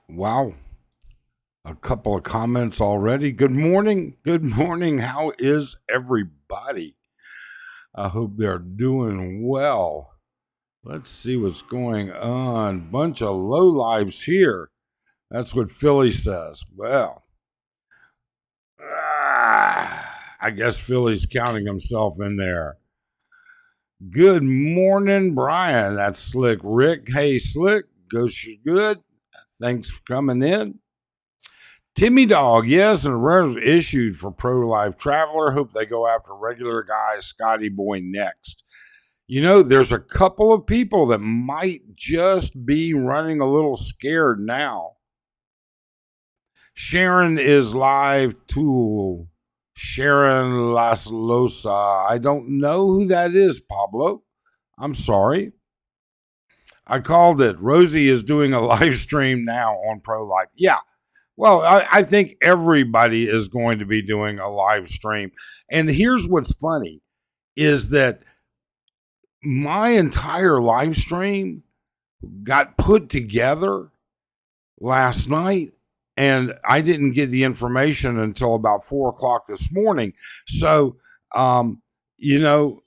Wow. A couple of comments already. Good morning. Good morning. How is everybody? I hope they're doing well. Let's see what's going on. Bunch of low lives here. That's what Philly says. Well, I guess Philly's counting himself in there. Good morning, Brian. That's Slick Rick. Hey, Slick. Ghost you good. Thanks for coming in. Timmy Dog, yes, and a rare was issued for pro-life traveler. Hope they go after regular guy Scotty Boy next. You know, there's a couple of people that might just be running a little scared now. Sharon is live tool. Sharon Las Losa. I don't know who that is, Pablo. I'm sorry. I called it. Rosie is doing a live stream now on pro-life. Yeah. Well, I think everybody is going to be doing a live stream. And here's what's funny is that my entire live stream got put together last night, and I didn't get the information until about 4 o'clock this morning. So, you know,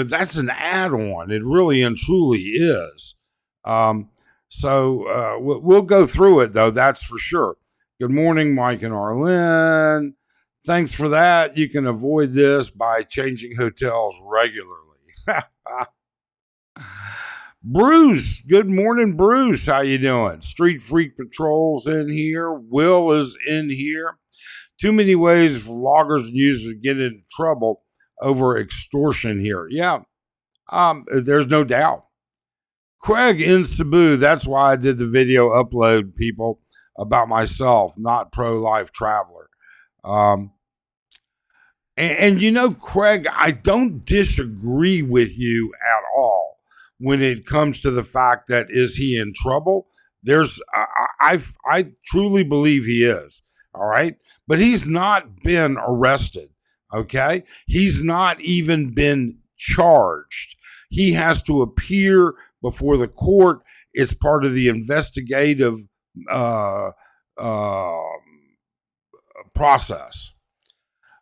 that's an add-on. It really and truly is. So we'll go through it, though, that's for sure. Good morning, Mike and Arlen. Thanks for that. You can avoid this by changing hotels regularly. Bruce, good morning, Bruce. How you doing? Street Freak Patrol's in here. Will is in here. Too many ways for vloggers and users to get into trouble over extortion here. Yeah, there's no doubt. Craig in Cebu, that's why I did the video upload, people, about myself, not pro-life traveler. And you know, Craig, I don't disagree with you at all when it comes to the fact that is he in trouble? I truly believe he is, all right? But he's not been arrested, okay? He's not even been charged. He has to appear before the court. It's part of the investigative process.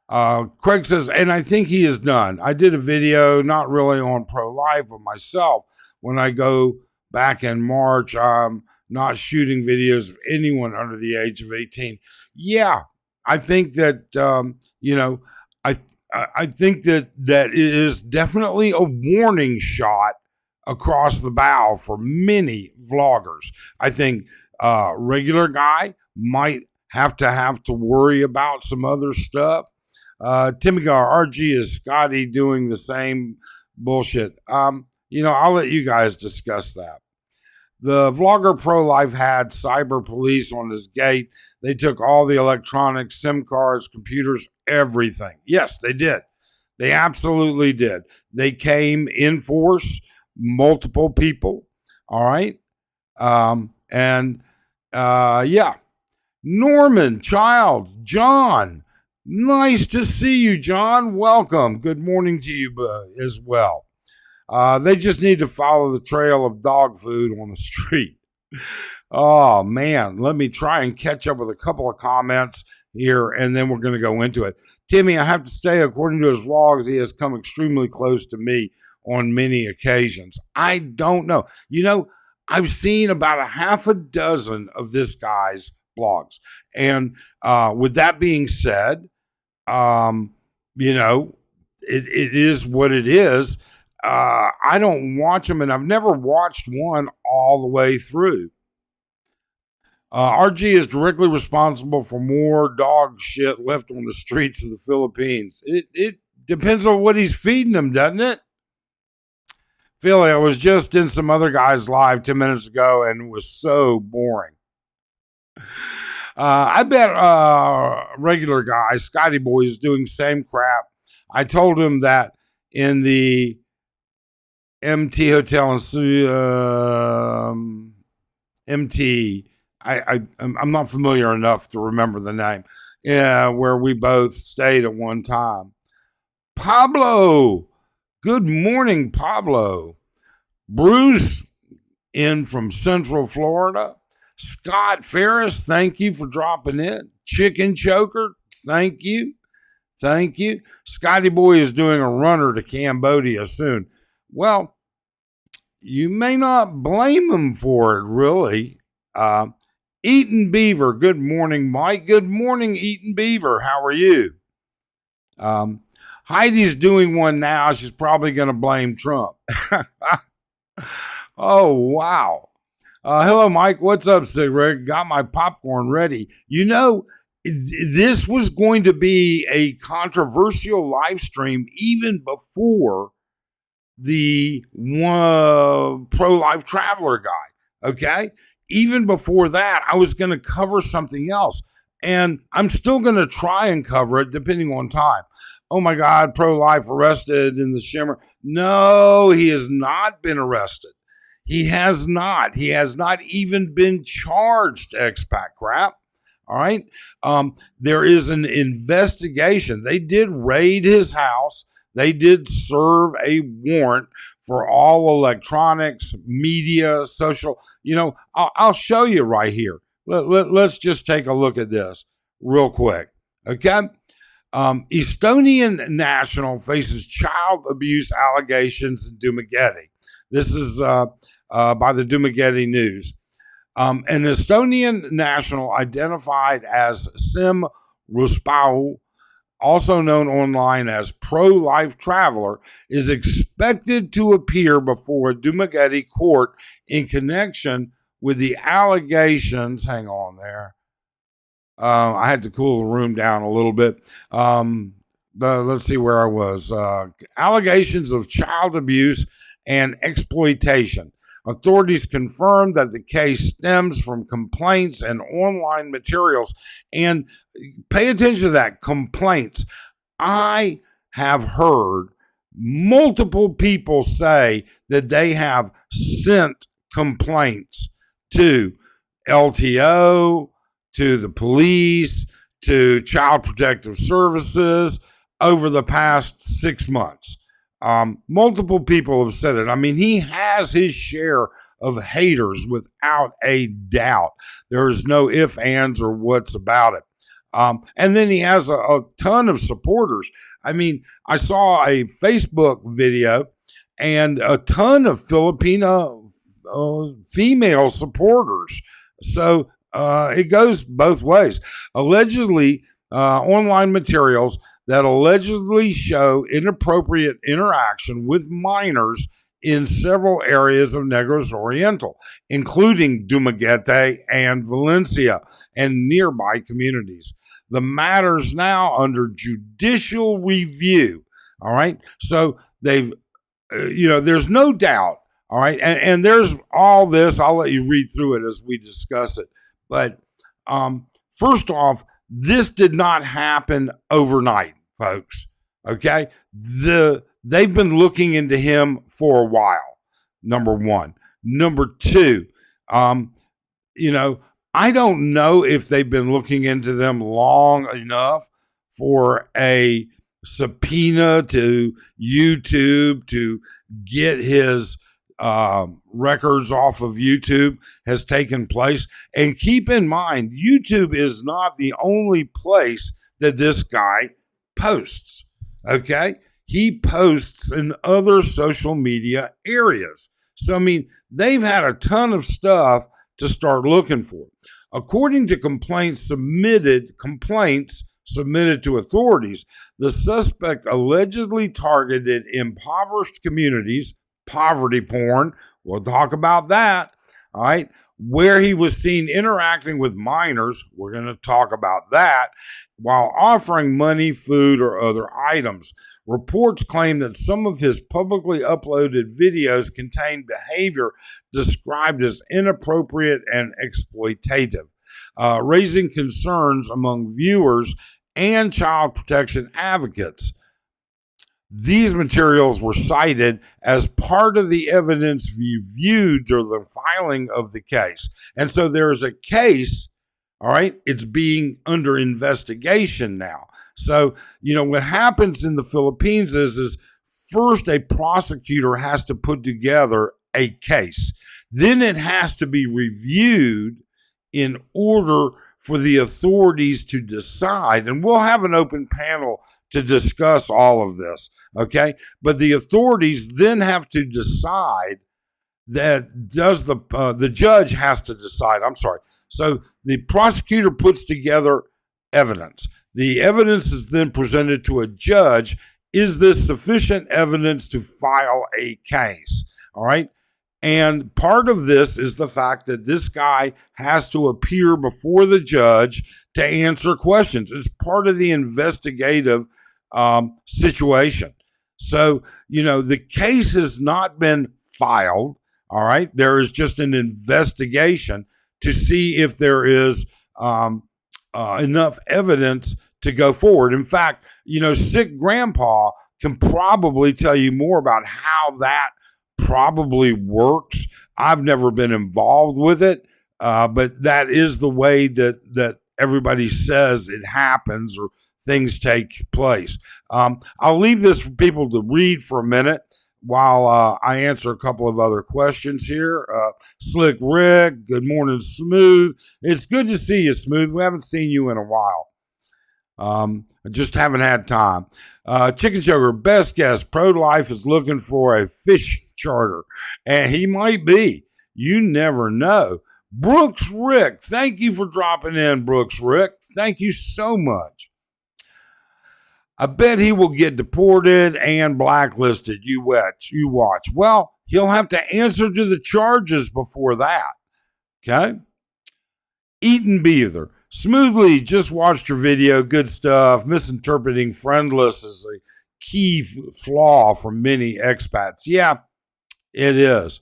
Craig says, and I think he is done. I did a video, not really on pro-life, but myself, when I go back in March, I'm not shooting videos of anyone under the age of 18. Yeah, I think that, I think that it is definitely a warning shot across the bow for many vloggers. I think regular guy might have to worry about some other stuff. Timigar, RG is Scotty doing the same bullshit. I'll let you guys discuss that. The vlogger pro-life had cyber police on his gate. They took all the electronics, SIM cards, computers, everything. Yes, they did. They absolutely did. They came in force, multiple people. All right. Yeah. Norman, Childs, John. Nice to see you, John. Welcome. Good morning to you as well. They just need to follow the trail of dog food on the street. Oh, man. Let me try and catch up with a couple of comments here, and then we're going to go into it. Timmy, I have to say, according to his vlogs, he has come extremely close to me on many occasions. I don't know. You know, I've seen about a half a dozen of this guy's blogs. And with that being said, it is what it is. I don't watch them, and I've never watched one all the way through. RG is directly responsible for more dog shit left on the streets of the Philippines. It depends on what he's feeding them, doesn't it? Philly, I was just in some other guy's live 10 minutes ago, and it was so boring. I bet regular guy, Scotty Boy, is doing same crap. I told him that in the MT Hotel in MT. I'm not familiar enough to remember the name. Yeah, where we both stayed at one time. Pablo, good morning, Pablo. Bruce in from Central Florida. Scott Ferris, thank you for dropping in. Chicken Choker, thank you. Thank you. Scotty Boy is doing a runner to Cambodia soon. Well, you may not blame him for it, really. Eaton Beaver, good morning, Mike. Good morning, Eaton Beaver. How are you? Heidi's doing one now. She's probably going to blame Trump. Oh, wow. Hello, Mike. What's up, Sigrid? Got my popcorn ready. You know, this was going to be a controversial live stream even before the pro-life traveler guy, okay? Even before that, I was going to cover something else, and I'm still going to try and cover it depending on time. Oh, my God, pro-life arrested in the Shimmer. No, he has not been arrested. He has not. He has not even been charged, expat crap. All right. There is an investigation. They did raid his house. They did serve a warrant for all electronics, media, social. You know, I'll show you right here. Let's just take a look at this real quick. Okay. Estonian national faces child abuse allegations in Dumaguete. This is by the Dumaguete News. An Estonian national identified as Sim Ruspau, also known online as Pro-Life Traveler, is expected to appear before a Dumaguete court in connection with the allegations. Hang on there. I had to cool the room down a little bit. Let's see where I was. Allegations of child abuse and exploitation. Authorities confirmed that the case stems from complaints and online materials. And pay attention to that, complaints. I have heard multiple people say that they have sent complaints to LTO, to the police, to Child Protective Services over the past 6 months. Multiple people have said it. I mean, he has his share of haters without a doubt. There is no ifs, ands, or whats about it. And then he has a ton of supporters. I mean, I saw a Facebook video and a ton of Filipino female supporters. So it goes both ways. Allegedly, online materials that allegedly show inappropriate interaction with minors in several areas of Negros Oriental, including Dumaguete and Valencia and nearby communities. The matter's now under judicial review. All right. So they've, there's no doubt. All right. And there's all this. I'll let you read through it as we discuss it. But first off, this did not happen overnight, folks. Okay. They've been looking into him for a while. Number one. Number two, I don't know if they've been looking into them long enough for a subpoena to YouTube to get his records off of YouTube has taken place. And keep in mind, YouTube is not the only place that this guy posts. Okay. He posts in other social media areas. So, I mean, they've had a ton of stuff to start looking for. According to complaints submitted to authorities, the suspect allegedly targeted impoverished communities, poverty porn, we'll talk about that, all right, where he was seen interacting with minors, we're going to talk about that, while offering money, food, or other items. Reports claim that some of his publicly uploaded videos contain behavior described as inappropriate and exploitative, raising concerns among viewers and child protection advocates. These materials were cited as part of the evidence reviewed during the filing of the case. And so there's a case, all right, it's being under investigation now. So, what happens in the Philippines is first a prosecutor has to put together a case. Then it has to be reviewed in order for the authorities to decide, and we'll have an open panel to discuss all of this, okay? But the authorities then have to decide that the judge has to decide. I'm sorry. So the prosecutor puts together evidence. The evidence is then presented to a judge. Is this sufficient evidence to file a case? All right. And part of this is the fact that this guy has to appear before the judge to answer questions. It's part of the investigative situation. So, the case has not been filed. All right. There is just an investigation to see if there is enough evidence to go forward. In fact, Sick Grandpa can probably tell you more about how that probably works. I've never been involved with it, but that is the way that everybody says it happens or things take place. I'll leave this for people to read for a minute while I answer a couple of other questions here. Slick Rick, good morning, Smooth. It's good to see you, Smooth. We haven't seen you in a while. I just haven't had time. Chicken Sugar, best guess, Pro-Life is looking for a fish charter, and he might be. You never know. Brooks Rick, thank you for dropping in, Brooks Rick. Thank you so much. I bet he will get deported and blacklisted. You watch. Well, he'll have to answer to the charges before that. Okay? Eaton Beaver. Smoothly, just watched your video. Good stuff. Misinterpreting friendless is a key flaw for many expats. Yeah, it is.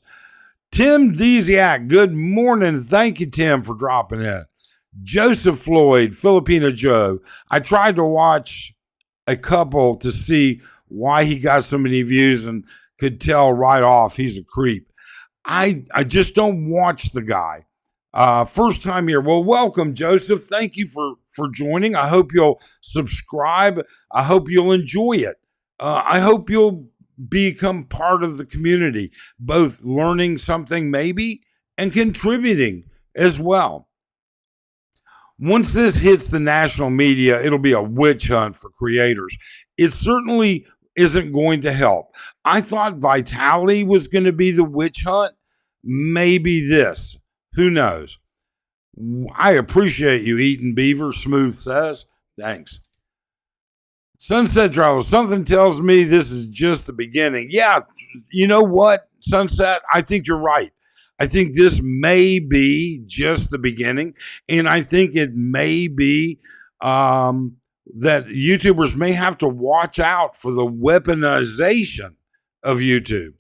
Tim Deziak, good morning. Thank you, Tim, for dropping in. Joseph Floyd, Filipino Joe. I tried to watch a couple to see why he got so many views and could tell right off he's a creep. I just don't watch the guy. First time here. Well, welcome, Joseph. Thank you for joining. I hope you'll subscribe. I hope you'll enjoy it. I hope you'll become part of the community, both learning something maybe and contributing as well. Once this hits the national media, it'll be a witch hunt for creators. It certainly isn't going to help. I thought Vitality was going to be the witch hunt. Maybe this. Who knows? I appreciate you, Eaton Beaver, Smooth says. Thanks. Sunset Travel, something tells me this is just the beginning. Yeah, you know what, Sunset? I think you're right. I think this may be just the beginning, and I think it may be that YouTubers may have to watch out for the weaponization of YouTube.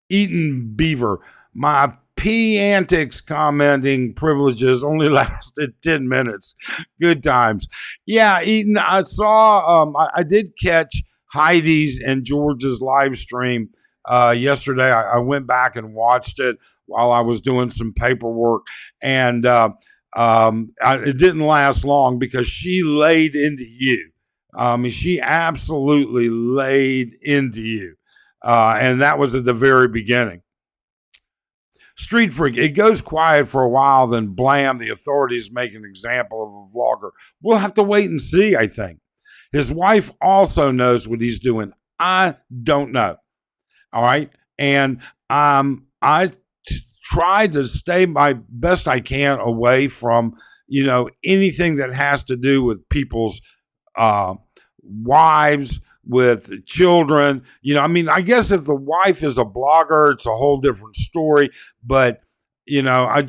Eaton Beaver, my antics commenting privileges only lasted 10 minutes. Good times. Yeah, Eaton, I saw, I did catch Heidi's and George's live stream yesterday. I went back and watched it while I was doing some paperwork, and it didn't last long because she laid into you. She absolutely laid into you, and that was at the very beginning. Street Freak, it goes quiet for a while, then blam, the authorities make an example of a vlogger. We'll have to wait and see, I think. His wife also knows what he's doing. I don't know. All right. And I try to stay my best I can away from, anything that has to do with people's wives, with children. I guess if the wife is a blogger, it's a whole different story. But, I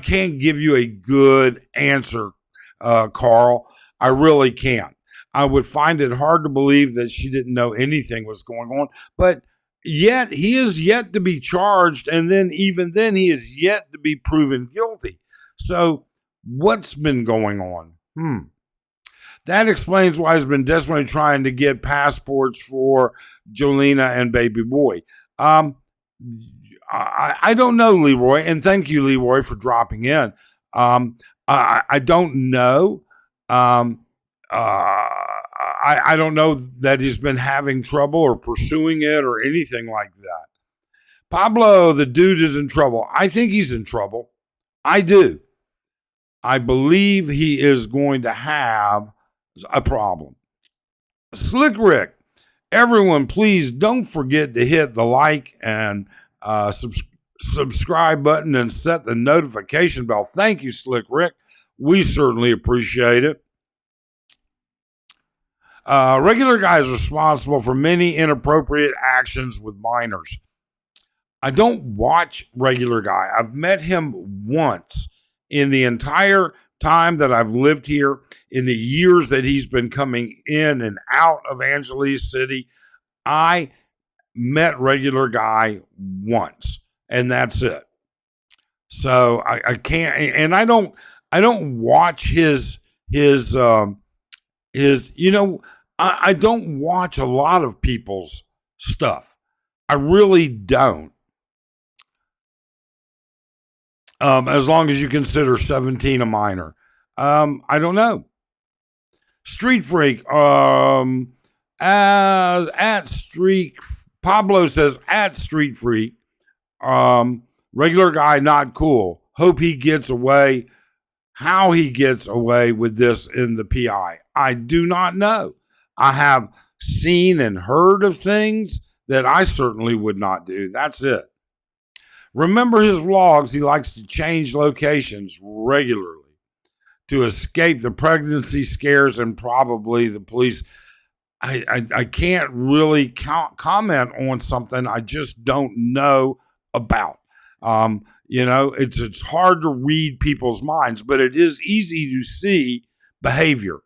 can't give you a good answer, Carl. I really can't. I would find it hard to believe that she didn't know anything was going on. But yet, he is yet to be charged. And then even then, he is yet to be proven guilty. So what's been going on? That explains why he's been desperately trying to get passports for Jolena and baby boy. I don't know, Leroy, and thank you, Leroy, for dropping in. I don't know. I don't know that he's been having trouble or pursuing it or anything like that. Pablo, the dude is in trouble. I think he's in trouble. I do. I believe he is going to have a problem. Slick Rick, everyone, please don't forget to hit the like and subscribe button and set the notification bell. Thank you, Slick Rick. We certainly appreciate it. Regular guy is responsible for many inappropriate actions with minors. I don't watch Regular Guy. I've met him once in the entire time that I've lived here, in the years that he's been coming in and out of Angeles City. I met Regular Guy once, and that's it. So I can't, and I don't watch his I don't watch a lot of people's stuff. I really don't. As long as you consider 17 a minor. I don't know. Street Freak, Pablo says, at Street Freak, Regular Guy not cool. Hope he gets away. How he gets away with this in the PI, I do not know. I have seen and heard of things that I certainly would not do. That's it. Remember his vlogs, he likes to change locations regularly to escape the pregnancy scares and probably the police. I can't really comment on something I just don't know about. It's hard to read people's minds, but it is easy to see behavior,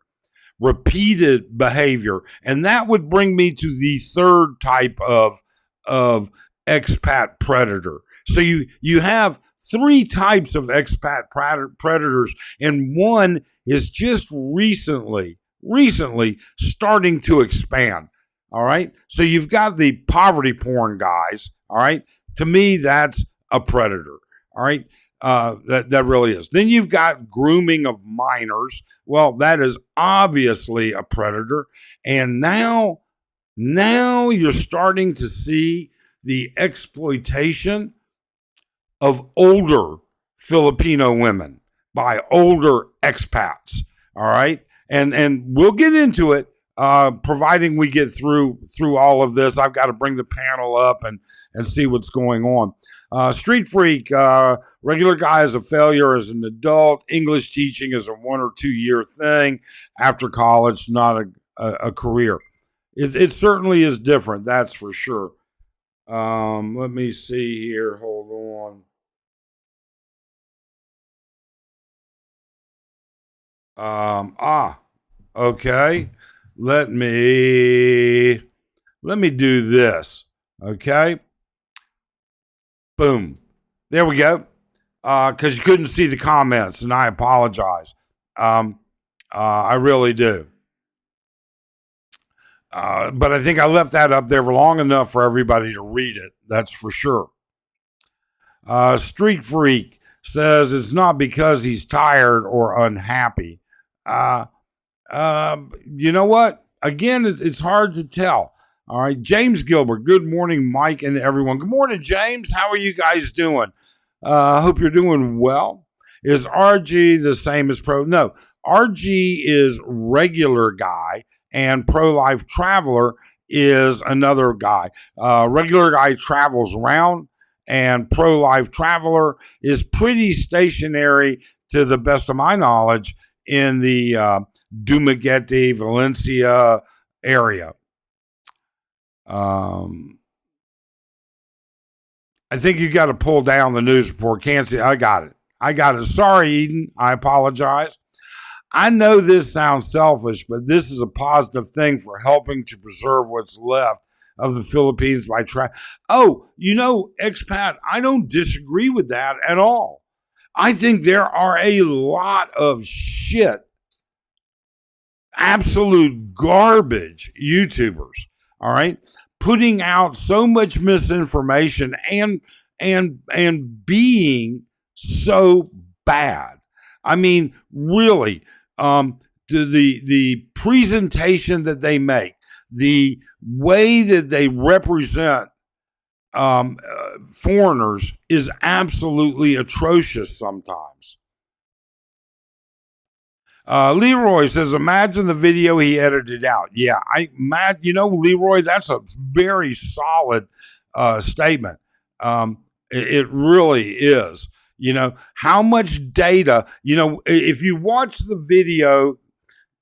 repeated behavior. And that would bring me to the third type of expat predator. So you have three types of expat predators, and one is just recently starting to expand. All right. So you've got the poverty porn guys. All right. To me, that's a predator. All right. That really is. Then you've got grooming of minors. Well, that is obviously a predator. And now you're starting to see the exploitation of older Filipino women by older expats. All right. And we'll get into it, providing we get through all of this. I've got to bring the panel up and see what's going on. Street Freak, Regular Guy is a failure as an adult. English teaching is a 1 or 2 year thing after college, not a career. It certainly is different, that's for sure. Let me see here. Hold on. Okay. Let me do this. Okay. Boom. There we go. Because you couldn't see the comments, and I apologize. I really do. But I think I left that up there for long enough for everybody to read it. That's for sure. Street Freak says it's not because he's tired or unhappy. You know what? Again, it's hard to tell. All right. James Gilbert. Good morning, Mike and everyone. Good morning, James. How are you guys doing? I hope you're doing well. Is RG the same as Pro? No. RG is Regular Guy, and Pro-Life Traveler is another guy. Regular Guy travels around, and Pro-Life Traveler is pretty stationary, to the best of my knowledge, in the Dumaguete, Valencia area. I think you got to pull down the news report. Can't see. I got it. Sorry, Eden. I apologize. I know this sounds selfish, but this is a positive thing for helping to preserve what's left of the Philippines by expat, I don't disagree with that at all. I think there are a lot of shit, absolute garbage YouTubers, all right, putting out so much misinformation and being so bad. I mean, really, the presentation that they make, the way that they represent foreigners is absolutely atrocious sometimes. Leroy says, imagine the video he edited out. Yeah, Leroy, that's a very solid statement. It really is. How much data, if you watch the video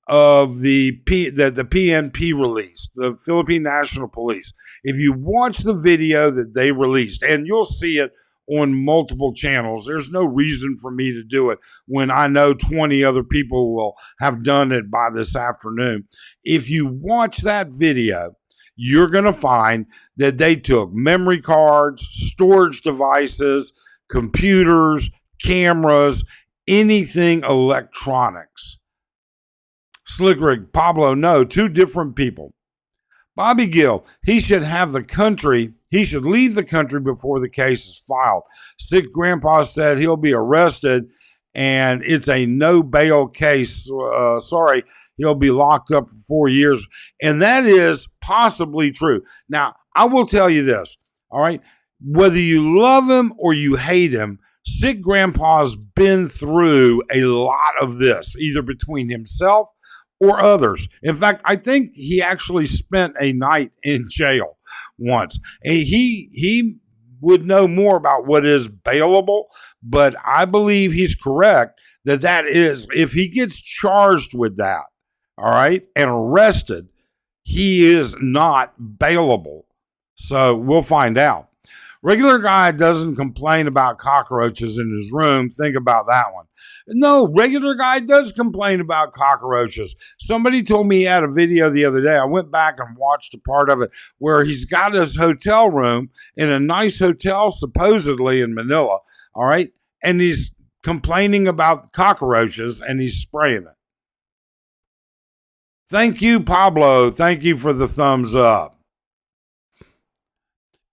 of the PNP released, the Philippine National Police, if you watch the video that they released, and you'll see it on multiple channels, there's no reason for me to do it when I know 20 other people will have done it by this afternoon. If you watch that video, you're going to find that they took memory cards, storage devices, computers, cameras, anything electronics. Slick Rig, Pablo, no, two different people. Bobby Gill, he should leave the country before the case is filed. Sick Grandpa said he'll be arrested and it's a no bail case. Sorry, he'll be locked up for 4 years. And that is possibly true. Now, I will tell you this, all right? Whether you love him or you hate him, Sick Grandpa's been through a lot of this, either between himself or others. In fact, I think he actually spent a night in jail once. And he would know more about what is bailable, but I believe he's correct that is, if he gets charged with that, all right, and arrested, he is not bailable. So we'll find out. Regular guy doesn't complain about cockroaches in his room. Think about that one. No, regular guy does complain about cockroaches. Somebody told me he had a video the other day. I went back and watched a part of it where he's got his hotel room in a nice hotel, supposedly in Manila. All right. And he's complaining about cockroaches and he's spraying it. Thank you, Pablo. Thank you for the thumbs up.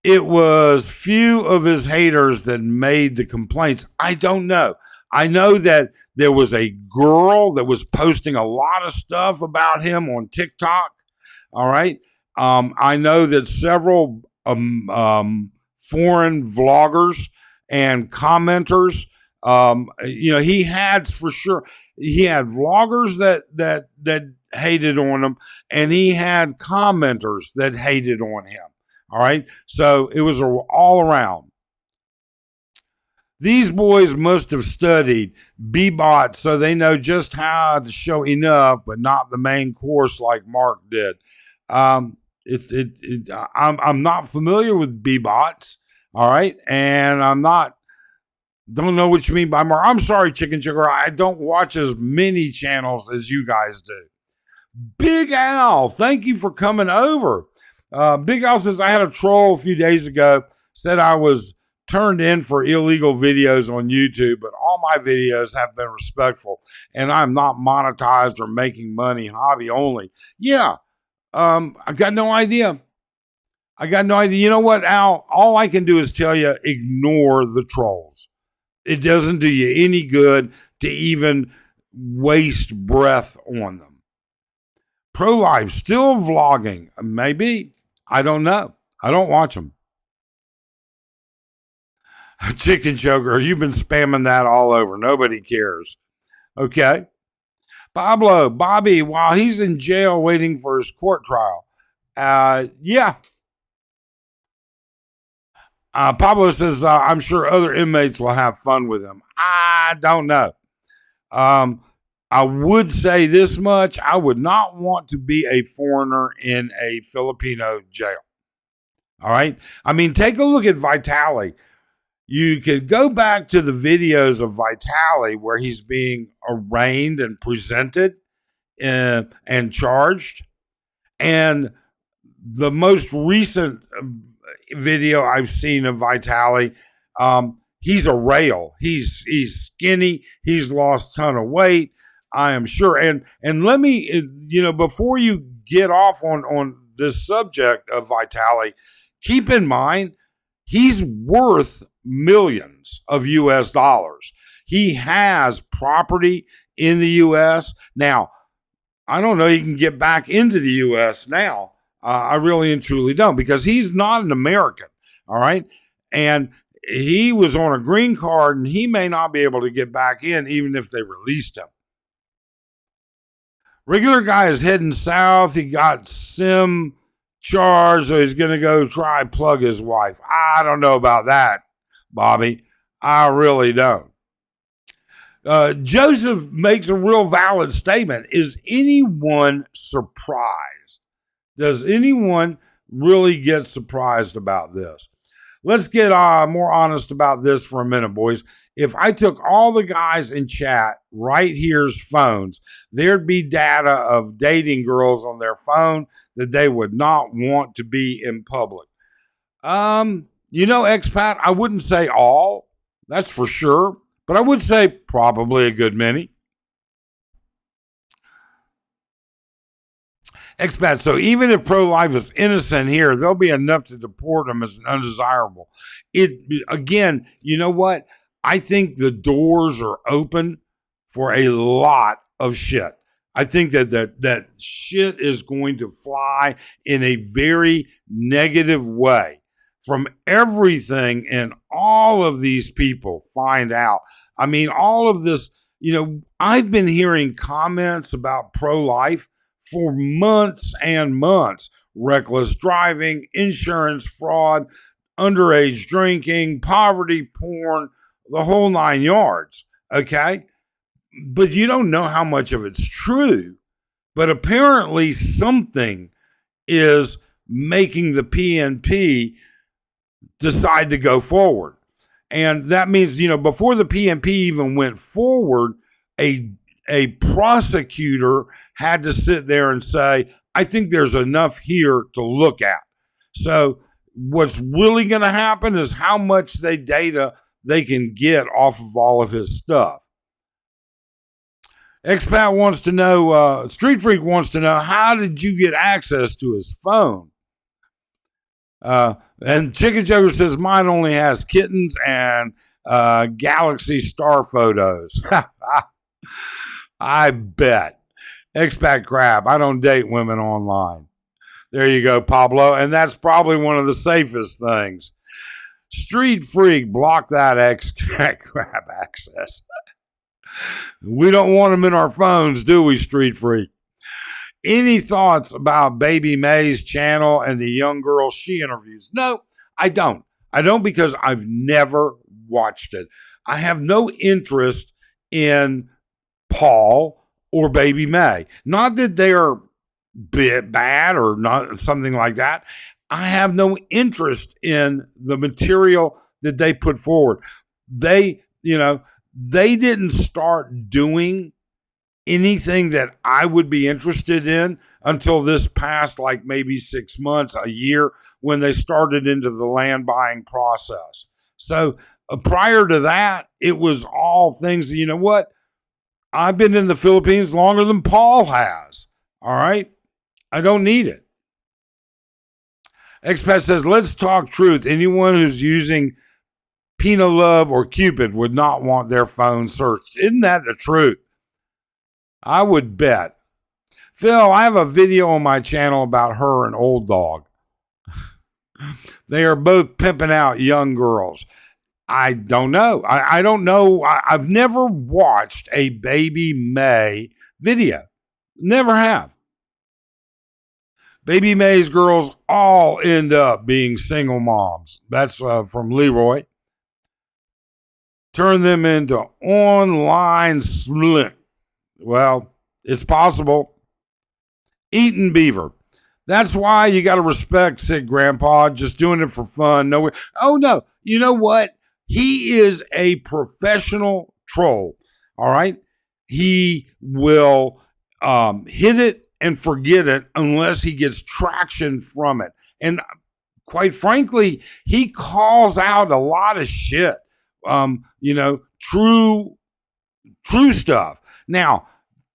It was few of his haters that made the complaints. I don't know. I know that there was a girl that was posting a lot of stuff about him on TikTok. All right. I know that several foreign vloggers and commenters, he had for sure. He had vloggers that hated on him, and he had commenters that hated on him. All right. So it was all around. These boys must have studied B-Bot so they know just how to show enough, but not the main course like Mark did. I'm not familiar with B-Bots. All right. And don't know what you mean by Mark. I'm sorry, Chicken Sugar. I don't watch as many channels as you guys do. Big Al, thank you for coming over. Big Al says, I had a troll a few days ago, said I was turned in for illegal videos on YouTube, but all my videos have been respectful and I'm not monetized or making money, hobby only. Yeah. I got no idea. You know what, Al? All I can do is tell you, ignore the trolls. It doesn't do you any good to even waste breath on them. Pro-life, still vlogging. Maybe. I don't know. I don't watch them. Chicken Choker, you've been spamming that all over. Nobody cares. Okay. Bobby, while he's in jail waiting for his court trial. Yeah. Pablo says, I'm sure other inmates will have fun with him. I don't know. I would say this much. I would not want to be a foreigner in a Filipino jail. All right. I mean, take a look at Vitali. You could go back to the videos of Vitali where he's being arraigned and presented and charged. And the most recent video I've seen of Vitali, he's a rail. He's skinny. He's lost a ton of weight, I am sure. And let me, before you get off on this subject of Vitali, keep in mind, he's worth millions of US dollars. He has property in the US. Now, I don't know he can get back into the US now. I really and truly don't, because he's not an American. All right. And he was on a green card and he may not be able to get back in even if they released him. Regular guy is heading south. He got SIM charged, so he's going to go try plug his wife. I don't know about that, Bobby. I really don't. Joseph makes a real valid statement. Is anyone surprised? Does anyone really get surprised about this? Let's get more honest about this for a minute, boys. If I took all the guys in chat right here's phones, there'd be data of dating girls on their phone that they would not want to be in public. Expat, I wouldn't say all, that's for sure, but I would say probably a good many. Expat, so even if pro-life is innocent here, there'll be enough to deport them as an undesirable. Again, you know what? I think the doors are open for a lot of shit. I think that shit is going to fly in a very negative way from everything, and all of these people find out. I mean, all of this, I've been hearing comments about pro-life for months and months. Reckless driving, insurance fraud, underage drinking, poverty porn, the whole 9 yards, okay? But you don't know how much of it's true. But apparently something is making the PNP decide to go forward. And that means, before the PNP even went forward, a prosecutor had to sit there and say, I think there's enough here to look at. So what's really going to happen is how much data they can get off of all of his stuff. Expat wants to know, Street Freak wants to know, how did you get access to his phone? And Chicken Joker says, mine only has kittens and galaxy star photos. I bet. Expat Crab, I don't date women online. There you go, Pablo. And that's probably one of the safest things. Street Freak, block that Expat Crab access. We don't want them in our phones, do we, Street Freak? Any thoughts about Baby May's channel and the young girl she interviews? No, I don't. I don't, because I've never watched it. I have no interest in Paul or Baby May. Not that they're bad or not something like that. I have no interest in the material that they put forward. They didn't start doing anything that I would be interested in until this past, like maybe 6 months, a year, when they started into the land buying process. So prior to that, it was all things, I've been in the Philippines longer than Paul has. All right. I don't need it. Expat says, let's talk truth. Anyone who's using Pina Love or Cupid would not want their phone searched. Isn't that the truth? I would bet. Phil, I have a video on my channel about her and Old Dog. They are both pimping out young girls. I don't know. I don't know. I've never watched a Baby May video. Never have. Baby May's girls all end up being single moms. That's from Leroy. Turn them into online slick. Well, it's possible. Eating beaver. That's why you got to respect sick grandpa. Just doing it for fun. Nowhere. Oh, no. You know what? He is a professional troll. All right. He will hit it and forget it unless he gets traction from it. And quite frankly, he calls out a lot of shit. True stuff. Now,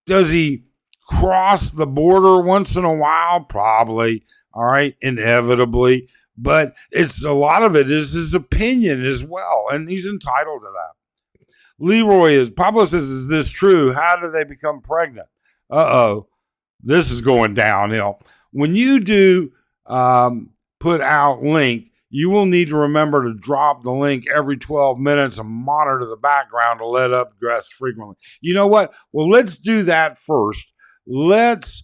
does he cross the border once in a while? Probably. All right. Inevitably. But a lot of it is his opinion as well. And he's entitled to that. Leroy Pablo says, is this true? How do they become pregnant? Uh-oh. This is going downhill. When you do put out link, you will need to remember to drop the link every 12 minutes and monitor the background to let up guests frequently. You know what? Well, let's do that first. Let's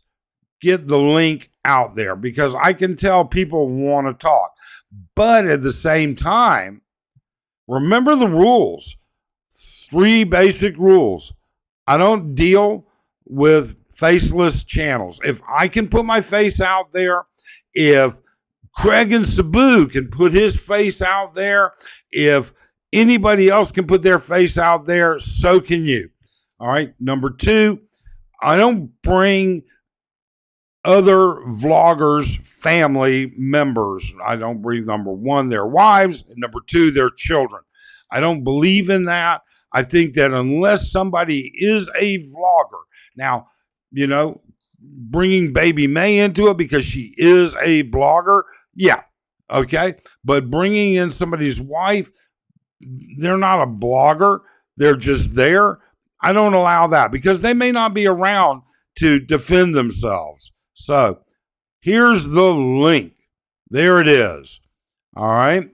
get the link out there because I can tell people want to talk. But at the same time, remember the rules. 3 basic rules. I don't deal with faceless channels. If I can put my face out there, if Craig and Sabu can put his face out there, if anybody else can put their face out there, so can you. All right. Number 2, I don't bring other vloggers' family members. I don't bring, number 1, their wives, and number 2, their children. I don't believe in that. I think that unless somebody is a vlogger, now, you know, bringing Baby May into it because she is a blogger, yeah, okay. But bringing in somebody's wife, they're not a blogger. They're just there. I don't allow that because they may not be around to defend themselves. So here's the link. There it is. All right.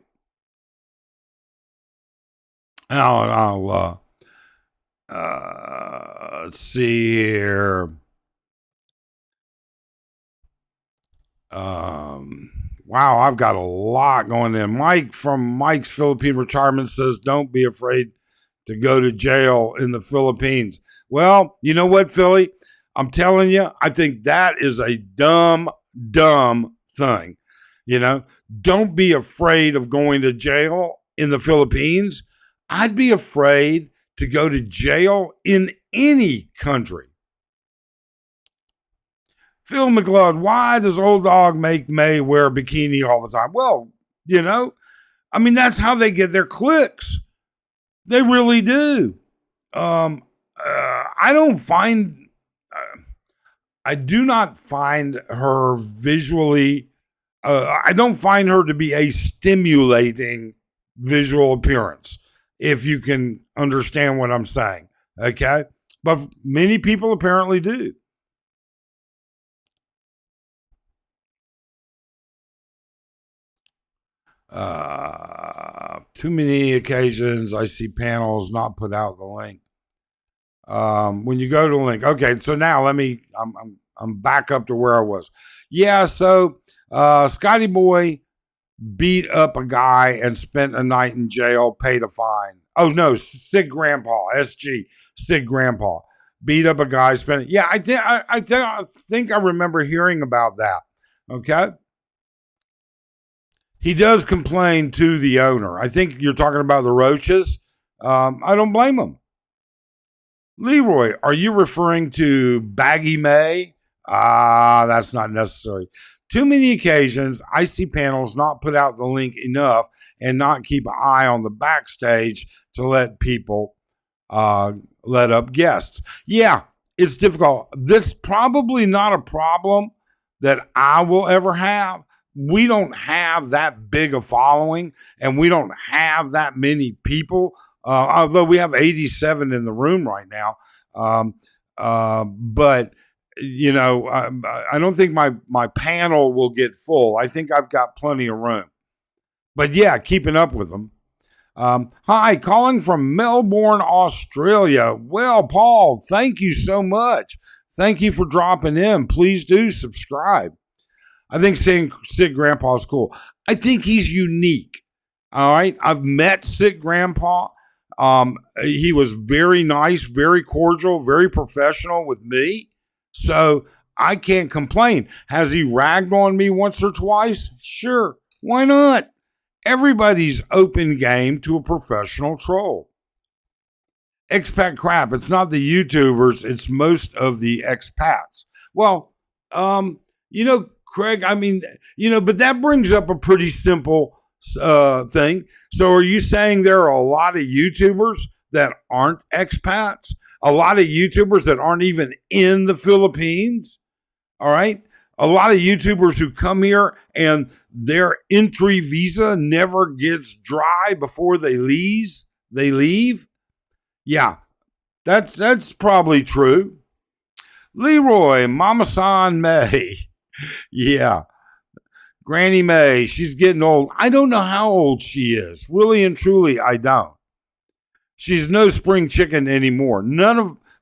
Let's see here. Wow, I've got a lot going in. Mike from Mike's Philippine Retirement says, don't be afraid to go to jail in the Philippines. Well, you know what, Philly? I'm telling you, I think that is a dumb thing. You know, don't be afraid of going to jail in the Philippines. I'd be afraid to go to jail in any country. Phil McLeod, why does Old Dog make May wear a bikini all the time? Well, you know, I mean, that's how they get their clicks. They really do. I do not find her visually, I don't find her to be a stimulating visual appearance, if you can understand what I'm saying. Okay. But many people apparently do. Too many occasions I see panels not put out the link. When you go to the link, okay. So now I'm back up to where I was. Yeah. So Scotty Boy beat up a guy and spent a night in jail, paid a fine. Oh no, Sig Grandpa, SG, Sig Grandpa beat up a guy, spent. Yeah, I think I remember hearing about that. Okay. He does complain to the owner. I think you're talking about the roaches. I don't blame him. Leroy, are you referring to Baggy May? That's not necessary. Too many occasions I see panels not put out the link enough and not keep an eye on the backstage to let people let up guests. Yeah, it's difficult. This is probably not a problem that I will ever have. We don't have that big a following and we don't have that many people, although we have 87 in the room right now. But, you know, I don't think my panel will get full. I think I've got plenty of room. But, yeah, keeping up with them. Hi, calling from Melbourne, Australia. Well, Paul, thank you so much. Thank you for dropping in. Please do subscribe. I think Sid Grandpa is cool. I think he's unique. All right. I've met Sid Grandpa. He was very nice, very cordial, very professional with me. So I can't complain. Has he ragged on me once or twice? Sure. Why not? Everybody's open game to a professional troll. Expat crap. It's not the YouTubers. It's most of the expats. Well, you know, Craig, I mean, you know, but that brings up a pretty simple thing. So are you saying there are a lot of YouTubers that aren't expats? A lot of YouTubers that aren't even in the Philippines? All right. A lot of YouTubers who come here and their entry visa never gets dry before they leave. Yeah, that's probably true. Leroy, Mama San May. Yeah. Granny May, she's getting old. I don't know how old she is. Really and truly, I don't. She's no spring chicken anymore.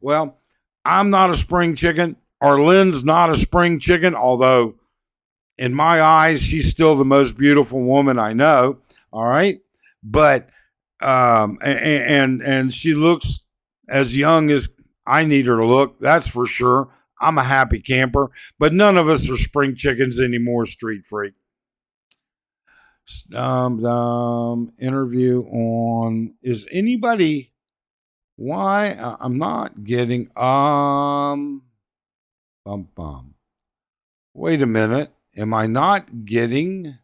Well, I'm not a spring chicken. Arlene's not a spring chicken, although in my eyes, she's still the most beautiful woman I know. All right. But, and she looks as young as I need her to look. That's for sure. I'm a happy camper, but none of us are spring chickens anymore, Street Freak. Interview on, is anybody, why I'm not getting, wait a minute. Am I not getting,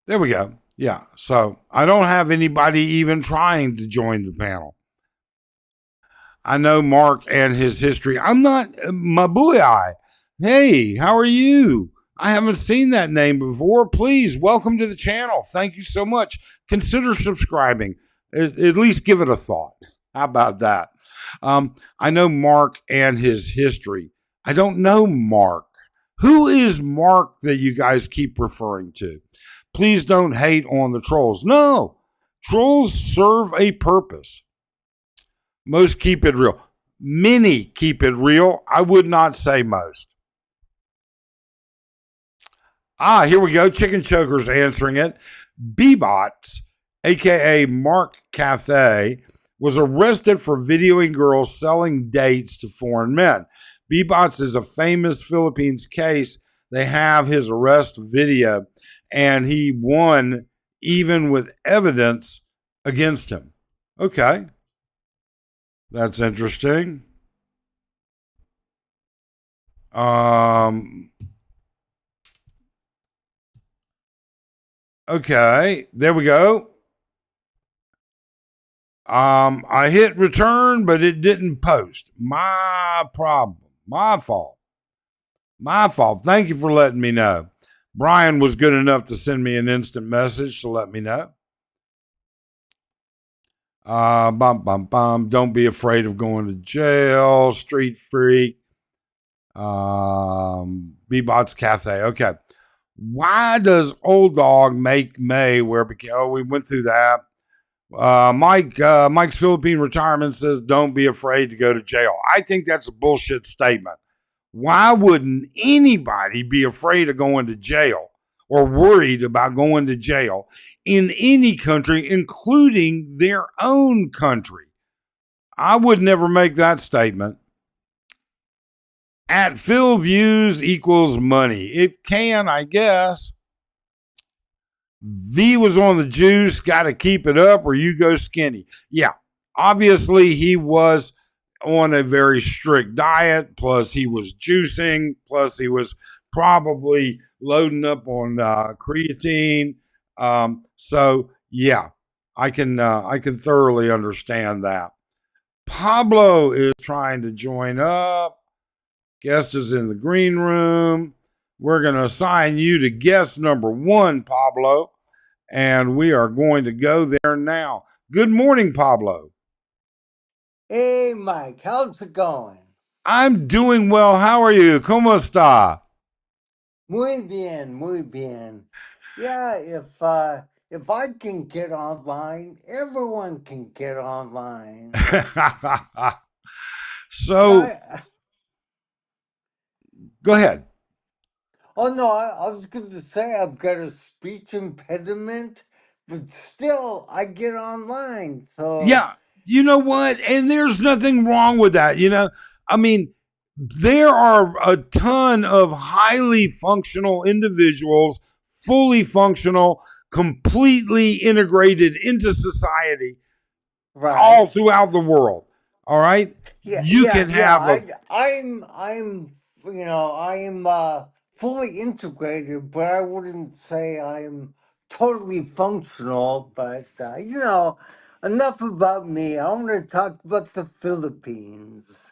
there we go. Yeah. So I don't have anybody even trying to join the panel. I know Mark and his history. I'm not, my boy. Hey, how are you? I haven't seen that name before. Please welcome to the channel. Thank you so much. Consider subscribing. At least give it a thought. How about that? I know Mark and his history. I don't know Mark. Who is Mark that you guys keep referring to? Please don't hate on the trolls. No, trolls serve a purpose. Most keep it real. Many keep it real. I would not say most. Here we go. Chicken Choker's answering it. Bebots, a.k.a. Mark Cathay, was arrested for videoing girls selling dates to foreign men. Bebots is a famous Philippines case. They have his arrest video, and he won even with evidence against him. Okay. That's interesting. Okay, there we go. I hit return, but it didn't post. My problem. My fault. My fault. Thank you for letting me know. Brian was good enough to send me an instant message to let me know. Don't be afraid of going to jail. Street Freak. Bebot's Cafe. Okay. Why does Old Dog make May wear bikini? Oh, we went through that. Mike's Philippine Retirement says, don't be afraid to go to jail. I think that's a bullshit statement. Why wouldn't anybody be afraid of going to jail or worried about going to jail in any country, including their own country? I would never make that statement. At Phil views equals money. It can, I guess. V was on the juice, got to keep it up or you go skinny. Yeah, obviously he was on a very strict diet, plus he was juicing, plus he was probably loading up on creatine. So yeah, I can thoroughly understand that. Pablo is trying to join up. Guest is in the green room. We're going to assign you to guest number 1, Pablo, and we are going to go there now. Good morning, Pablo. Hey, Mike, how's it going? I'm doing well. How are you? ¿Cómo está? Muy bien, muy bien. Yeah, if I can get online, everyone can get online. So, go ahead. Oh no, I was going to say I've got a speech impediment, but still I get online. So Yeah, you know what? And there's nothing wrong with that. I mean, there are a ton of highly functional individuals, fully functional, completely integrated into society, right, all throughout the world. All right, you can have I'm fully integrated, but I wouldn't say I'm totally functional. But enough about me. I want to talk about the Philippines.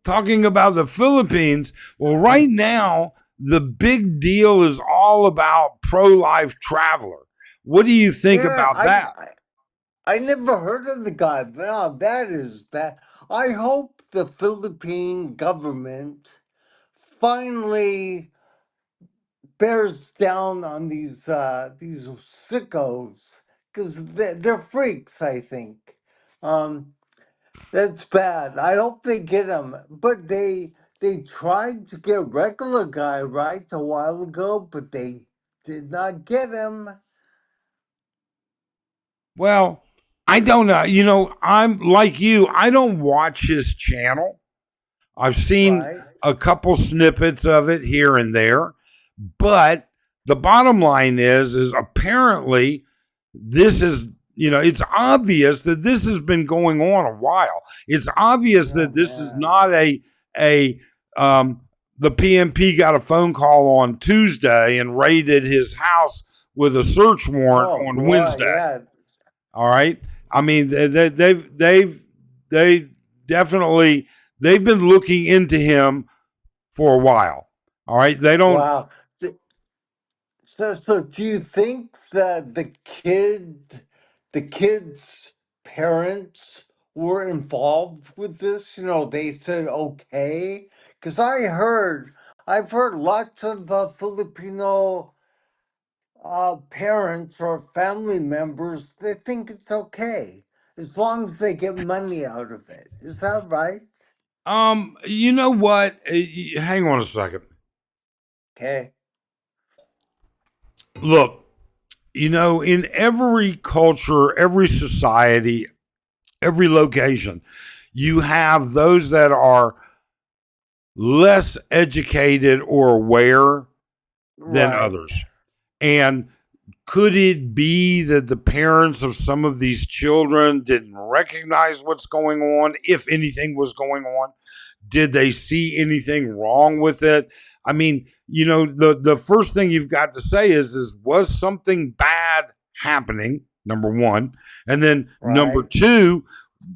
talking about the Philippines. Well, right now the big deal is all about pro-life traveler. What do you think about that? I never heard of the guy, but now that is bad. I hope the Philippine government finally bears down on these sickos because they're freaks. I think that's bad. I hope they get him, but they tried to get a regular guy right a while ago, but they did not get him. Well, I don't know. You know, I'm like you. I don't watch his channel. I've seen Right, a couple snippets of it here and there, but the bottom line is apparently this is, you know, it's obvious that this has been going on a while. It's obvious oh that this is man, not a the PMP got a phone call on Tuesday and raided his house with a search warrant oh on boy, Wednesday. yeah, All right. I mean, they definitely they've been looking into him for a while. All right. They don't. wow. So do you think that the kid's parents were involved with this? You know, they said okay. Because I've heard lots of Filipino parents or family members. They think it's okay as long as they get money out of it. Is that right? You know what? Hang on a second. Okay. Look, you know, in every culture, every society, every location, you have those that are less educated or aware than Right. others. And could it be that the parents of some of these children didn't recognize what's going on, if anything was going on? Did they see anything wrong with it? I mean, you know, the first thing you've got to say is was something bad happening? Number one, and then number Right. two,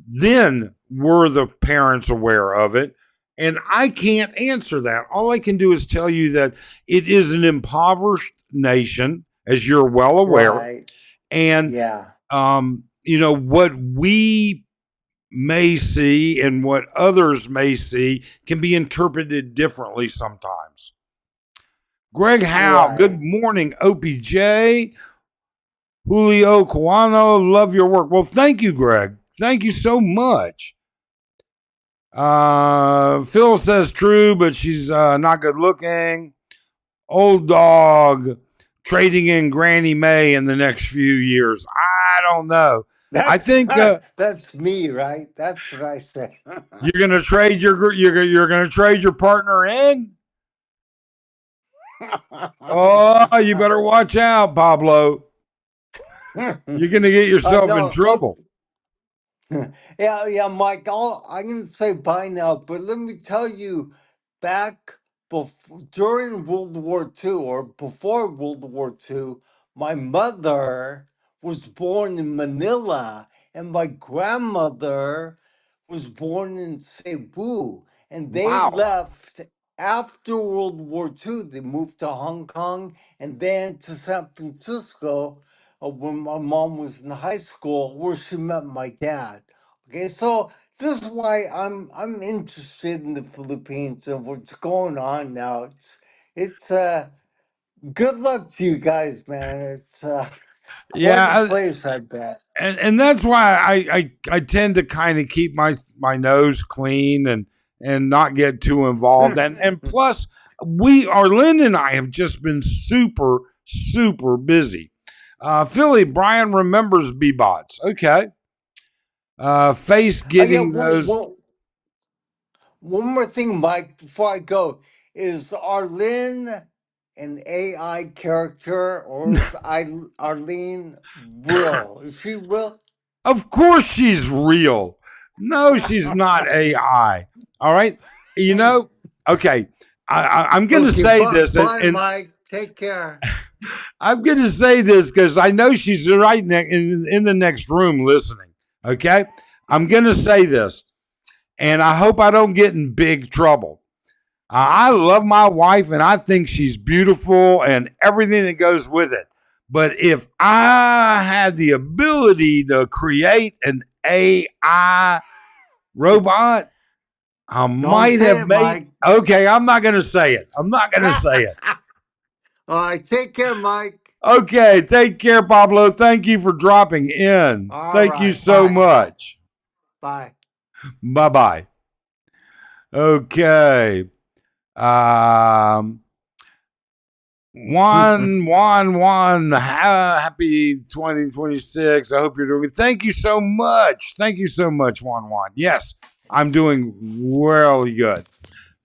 then were the parents aware of it? And I can't answer that. All I can do is tell you that it is an impoverished nation, as you're well aware, Right. and Yeah. you know what we may see and what others may see can be interpreted differently sometimes. Greg Howe, good Right. morning, OPJ. Julio Cuano, love your work. Well, thank you, Greg. Thank you so much. Phil says true, but she's not good looking. Old dog trading in Granny May in the next few years. I don't know. I That's think that's me, right? That's what I say. you're gonna trade you're gonna trade your partner in. Oh, you better watch out, Pablo. You're gonna get yourself in no, look, trouble. yeah, Mike. I'm gonna say bye now, but let me tell you, back during World War II or before World War II, my mother was born in Manila, and my grandmother was born in Cebu, and they Wow. left after World War II. They moved to Hong Kong and then to San Francisco when my mom was in high school, where she met my dad. Okay, so this is why I'm interested in the Philippines and what's going on now. It's good luck to you guys, man. It's quite a Yeah, place, I bet. and that's why I tend to kind of keep my nose clean and not get too involved. And plus, Lynn and I have just been super busy. Philly, Brian remembers B-bots. Okay. Face Yeah, getting those. one more thing, Mike, before I go. Is Arlene an AI character or is Arlene real? Is she real? Of course she's real. No, she's not AI. All right. You know, okay. I'm going to Okay, say this, bye, and Mike. Take care. I'm going to say this because I know she's right in the next room listening. Okay. I'm going to say this, and I hope I don't get in big trouble. I love my wife, and I think she's beautiful and everything that goes with it. But if I had the ability to create an AI robot, I Don't might say have it, made. Mike. Okay, I'm not going to say it. I'm not going to say it. All right, take care, Mike. Okay, take care, Pablo. Thank you for dropping in. All Thank you right, so bye. much. Bye. Bye bye. Okay. Um, one. Happy 2026. I hope you're doing. Thank you so much. Thank you so much, Juan. Yes, I'm doing really good.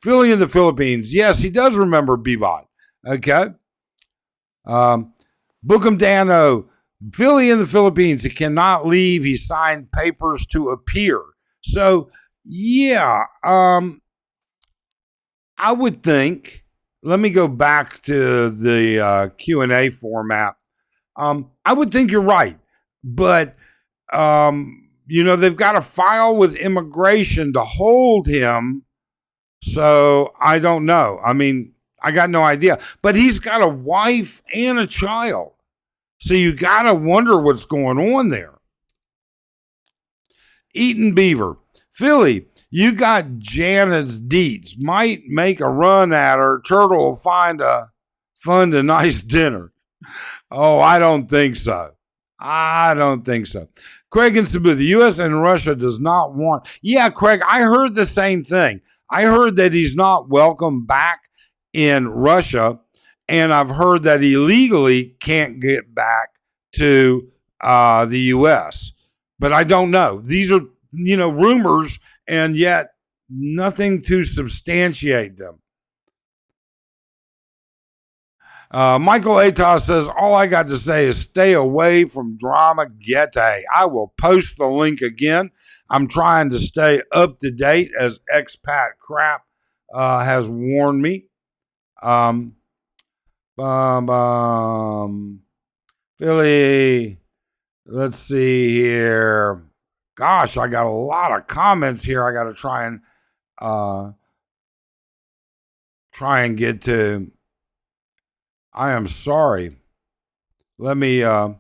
Philly in the Philippines. Yes, he does remember Bebot. Okay. Bookham Dano, Philly in the Philippines. He cannot leave. He signed papers to appear. So, yeah, I would think. Let me go back to the Q&A format. I would think you're right, but they've got a file with immigration to hold him. So I don't know. I mean, I got no idea. But he's got a wife and a child. So you got to wonder what's going on there. Eaton Beaver. Philly, you got Janet's deets. Might make a run at her. Turtle will fund a nice dinner. Oh, I don't think so. Craig and Cebu, the U.S. and Russia does not want. Yeah, Craig, I heard the same thing. I heard that he's not welcome back in Russia, and I've heard that he legally can't get back to the U.S. But I don't know. These are, rumors, and yet nothing to substantiate them. Michael Atos says, all I got to say is stay away from Dumaguete. I will post the link again. I'm trying to stay up to date as Expat Crap has warned me. Philly, let's see here. Gosh, I got a lot of comments here. I got to try and get to. I am sorry. Let me just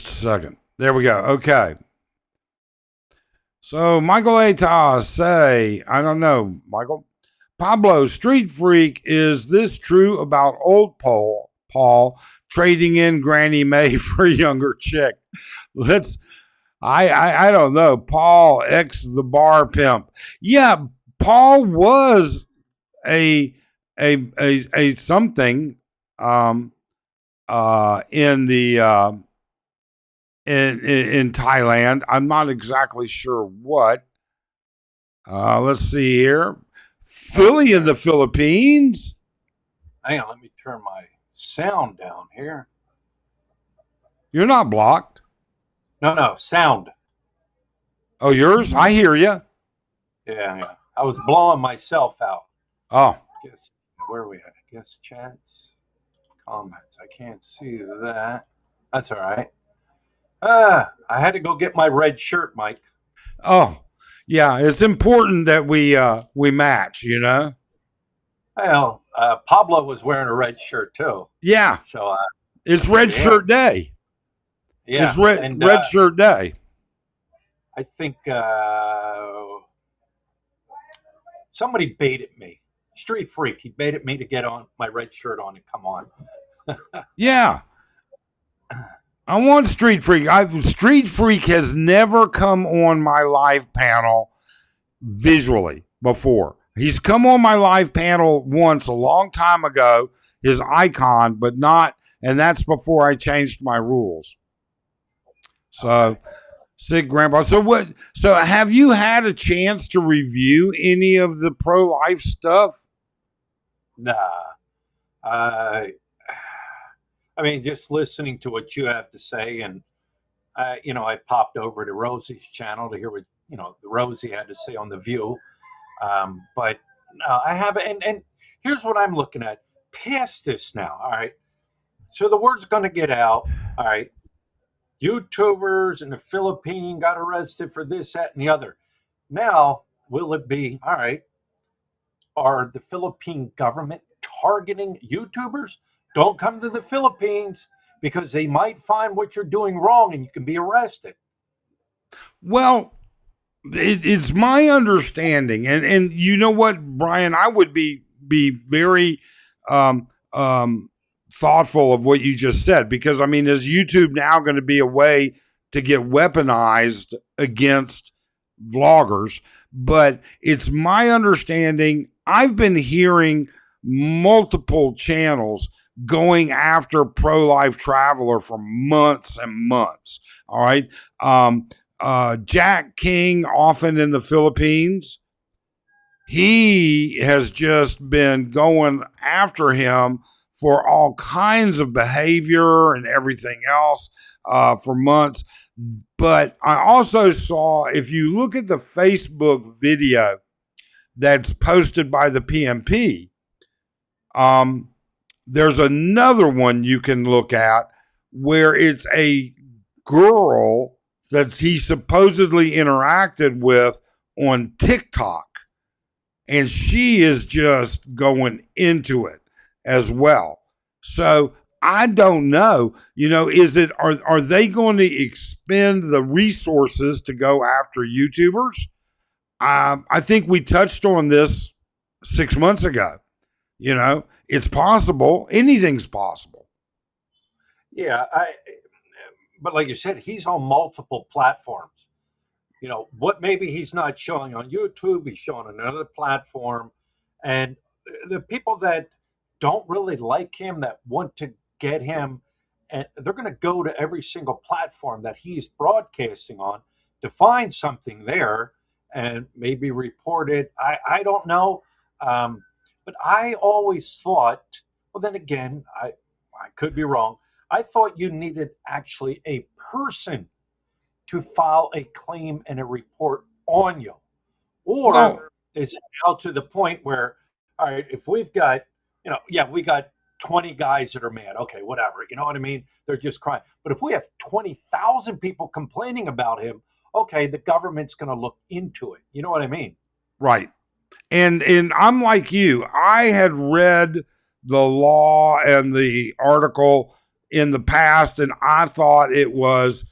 a second. There we go. Okay. So Michael Atas say, I don't know, Michael. Pablo, Street Freak, is this true about old Paul trading in Granny May for a younger chick? I don't know. Paul X the bar pimp. Yeah, Paul was a something in the in Thailand. I'm not exactly sure what. Let's see here. Philly in the Philippines. Hang on, let me turn my sound down here. You're not blocked. No, sound. Oh, yours? I hear you. Yeah. I was blowing myself out. Oh. Where are we at? Guess chats, comments. I can't see that. That's all right. I had to go get my red shirt, Mike. Oh, yeah. It's important that we match, Well, Pablo was wearing a red shirt too. Yeah. So it's red shirt day. Yeah. It's red shirt day. I think somebody baited me. Street Freak. He baited me to get on my red shirt on and come on. Yeah. I want Street Freak. Street Freak has never come on my live panel visually before. He's come on my live panel once a long time ago, his icon, but not, and that's before I changed my rules. So, sick grandpa. So have you had a chance to review any of the pro-life stuff? Nah. I mean, just listening to what you have to say, and I popped over to Rosie's channel to hear what the Rosie had to say on The View. But no, I haven't. And here's what I'm looking at. Past this now, all right. So the word's going to get out, all right. YouTubers in the Philippines got arrested for this, that, and the other. Now, will it be all right? Are the Philippine government targeting YouTubers? Don't come to the Philippines because they might find what you're doing wrong and you can be arrested. Well, it's my understanding, and you know what, Brian, I would be very um, um, thoughtful of what you just said, because I mean, is YouTube now going to be a way to get weaponized against vloggers? But it's my understanding, I've been hearing multiple channels going after pro-life traveler for months and months. All right. Jack King, often in the Philippines, he has just been going after him for all kinds of behavior and everything else for months. But I also saw, if you look at the Facebook video that's posted by the PMP, there's another one you can look at where it's a girl that he supposedly interacted with on TikTok. And she is just going into it as well. So I don't know, are they going to expend the resources to go after YouTubers? I think we touched on this 6 months ago. It's possible. Anything's possible. Yeah, but like you said, he's on multiple platforms. What maybe he's not showing on YouTube, he's showing on another platform. And the people that don't really like him, that want to get him, and they're going to go to every single platform that he's broadcasting on to find something there and maybe report it. I don't know. But I always thought, well, then again, I could be wrong. I thought you needed actually a person to file a claim and a report on you. Or is it now to the point where, all right, if we've got, we got 20 guys that are mad, okay, whatever, you know what I mean? They're just crying. But if we have 20,000 people complaining about him, okay, the government's going to look into it. You know what I mean? Right. And I'm like you. I had read the law and the article in the past, and I thought it was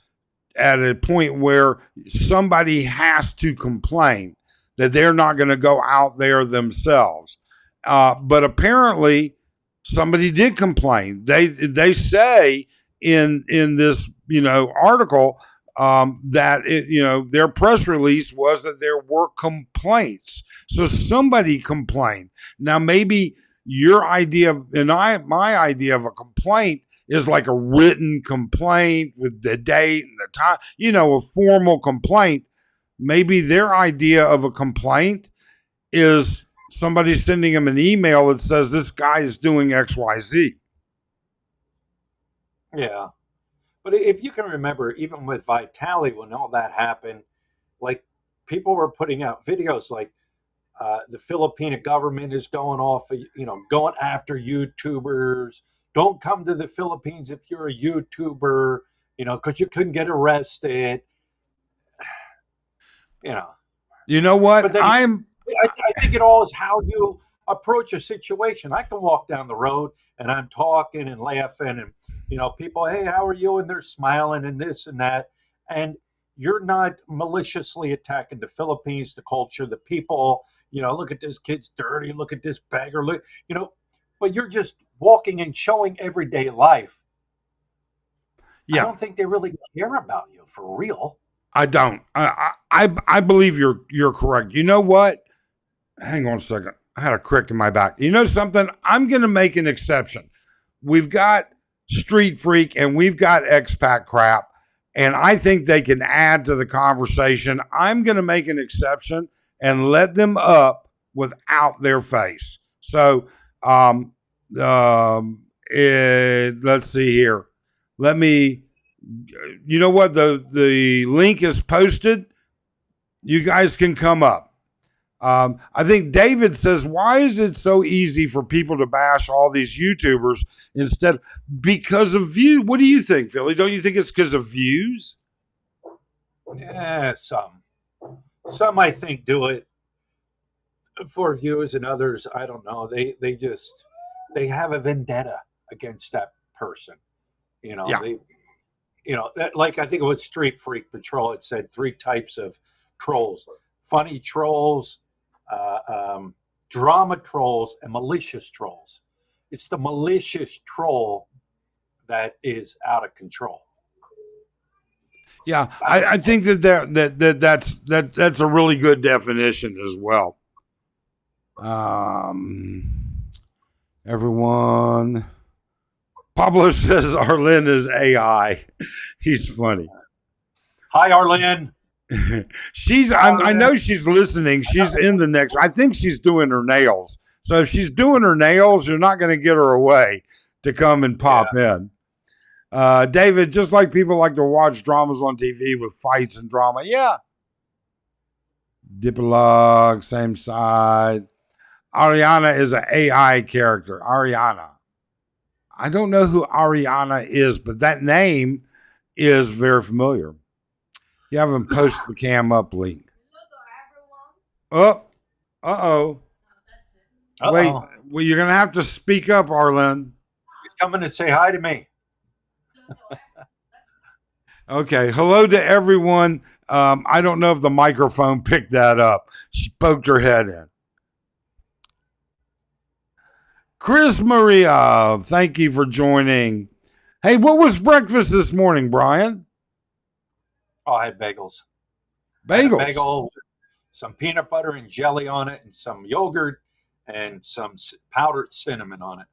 at a point where somebody has to complain, that they're not going to go out there themselves. But apparently somebody did complain. They say in this, article, that their press release was that there were complaints. So somebody complained. Now maybe your idea my idea of a complaint is like a written complaint with the date and the time, a formal complaint. Maybe their idea of a complaint is somebody sending them an email that says this guy is doing XYZ. Yeah. But if you can remember, even with Vitali, when all that happened, like people were putting out videos like the Filipino government is going off, going after YouTubers. Don't come to the Philippines if you're a YouTuber, because you couldn't get arrested. You know what? But then I think it all is how you approach a situation. I can walk down the road and I'm talking and laughing and, people, hey, how are you? And they're smiling and this and that. And you're not maliciously attacking the Philippines, the culture, the people, look at this kid's dirty, look at this beggar, but you're just walking and showing everyday life. Yeah. I don't think they really care about you for real. I don't. I believe you're correct. You know what? Hang on a second. I had a crick in my back. You know something? I'm going to make an exception. We've got Street Freak and we've got expat crap, and I think they can add to the conversation. I'm going to make an exception and let them up without their face. So, let's see here. You know what? The link is posted. You guys can come up. I think David says, why is it so easy for people to bash all these YouTubers instead? Because of views. What do you think, Philly? Don't you think it's because of views? Yeah, some I think do it for views, and others, I don't know. They have a vendetta against that person. You know, Yeah. like I think it was Street Freak Patrol. It said 3 types of trolls: funny trolls, drama trolls, and malicious trolls. It's the malicious troll that is out of control. Yeah, I think that's a really good definition as well. Everyone, Pablo says Arlen is AI. He's funny. Hi, Arlen. I know she's listening. She's in the next. I think she's doing her nails. So if she's doing her nails, you're not going to get her away to come and pop in. David, just like people like to watch dramas on TV with fights and drama. Yeah. Dipolog, same side. Ariana is an AI character. Ariana. I don't know who Ariana is, but that name is very familiar. You haven't posted the cam up link. Oh, uh-oh. Wait, well, you're going to have to speak up, Arlen. He's coming to say hi to me. Okay, hello to everyone. I don't know if the microphone picked that up. She poked her head in. Chris Maria, thank you for joining. Hey, what was breakfast this morning, Brian? Oh, I had bagels. Bagels? I had a bagel with some peanut butter and jelly on it, and some yogurt, and some powdered cinnamon on it.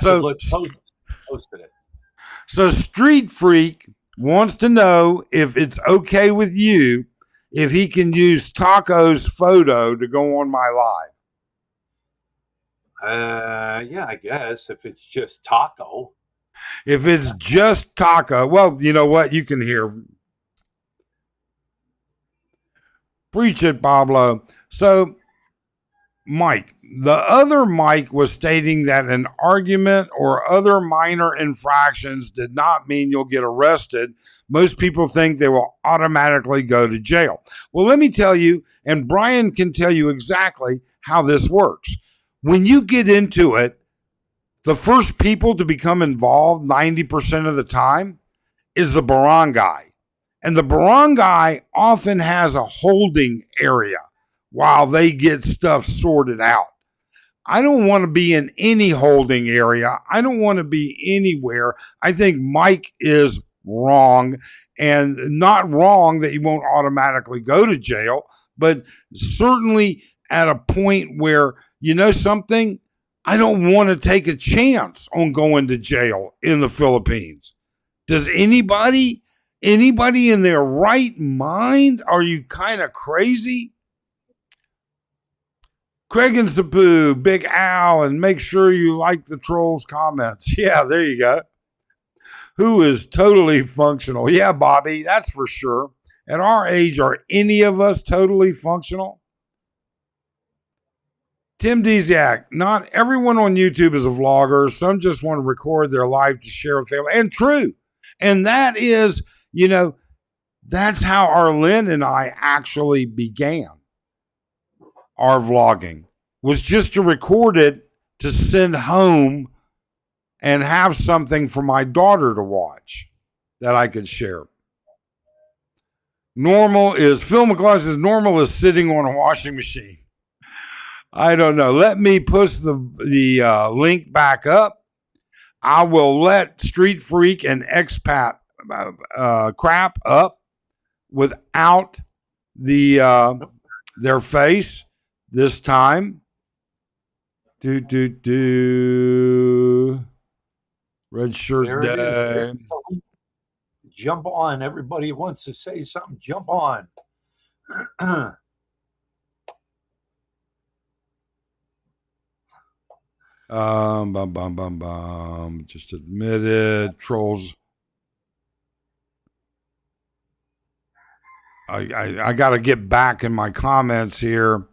Toasted it. So Street Freak wants to know if it's okay with you if he can use Taco's photo to go on my live. Yeah, I guess if it's just Taco. If it's just Taco, well, you know what? You can hear. Preach it, Pablo. So, Mike, the other Mike was stating that an argument or other minor infractions did not mean you'll get arrested. Most people think they will automatically go to jail. Well, let me tell you, and Brian can tell you exactly how this works. When you get into it, the first people to become involved 90% of the time is the barangay. And the barangay often has a holding area while they get stuff sorted out. I don't want to be in any holding area. I don't want to be anywhere. I think Mike is wrong, and not wrong that he won't automatically go to jail, but certainly at a point where, you know something, I don't want to take a chance on going to jail in the Philippines. Does anybody in their right mind? Are you kind of crazy? Craig and Sapu, Big Al, and make sure you like the trolls' comments. Yeah, there you go. Who is totally functional? Yeah, Bobby, that's for sure. At our age, are any of us totally functional? Tim Desiak, not everyone on YouTube is a vlogger. Some just want to record their life to share with family. And true. And that is, you know, that's how Arlen and I actually began our vlogging, was just to record it to send home and have something for my daughter to watch that I could share. Normal is, Phil McClellan says, normal is sitting on a washing machine. I don't know. Let me push the link back up. I will let Street Freak and Expat crap up without their face this time. Red shirt day. Jump on. Everybody wants to say something. Jump on. Just admitted. Trolls. I got to get back in my comments here.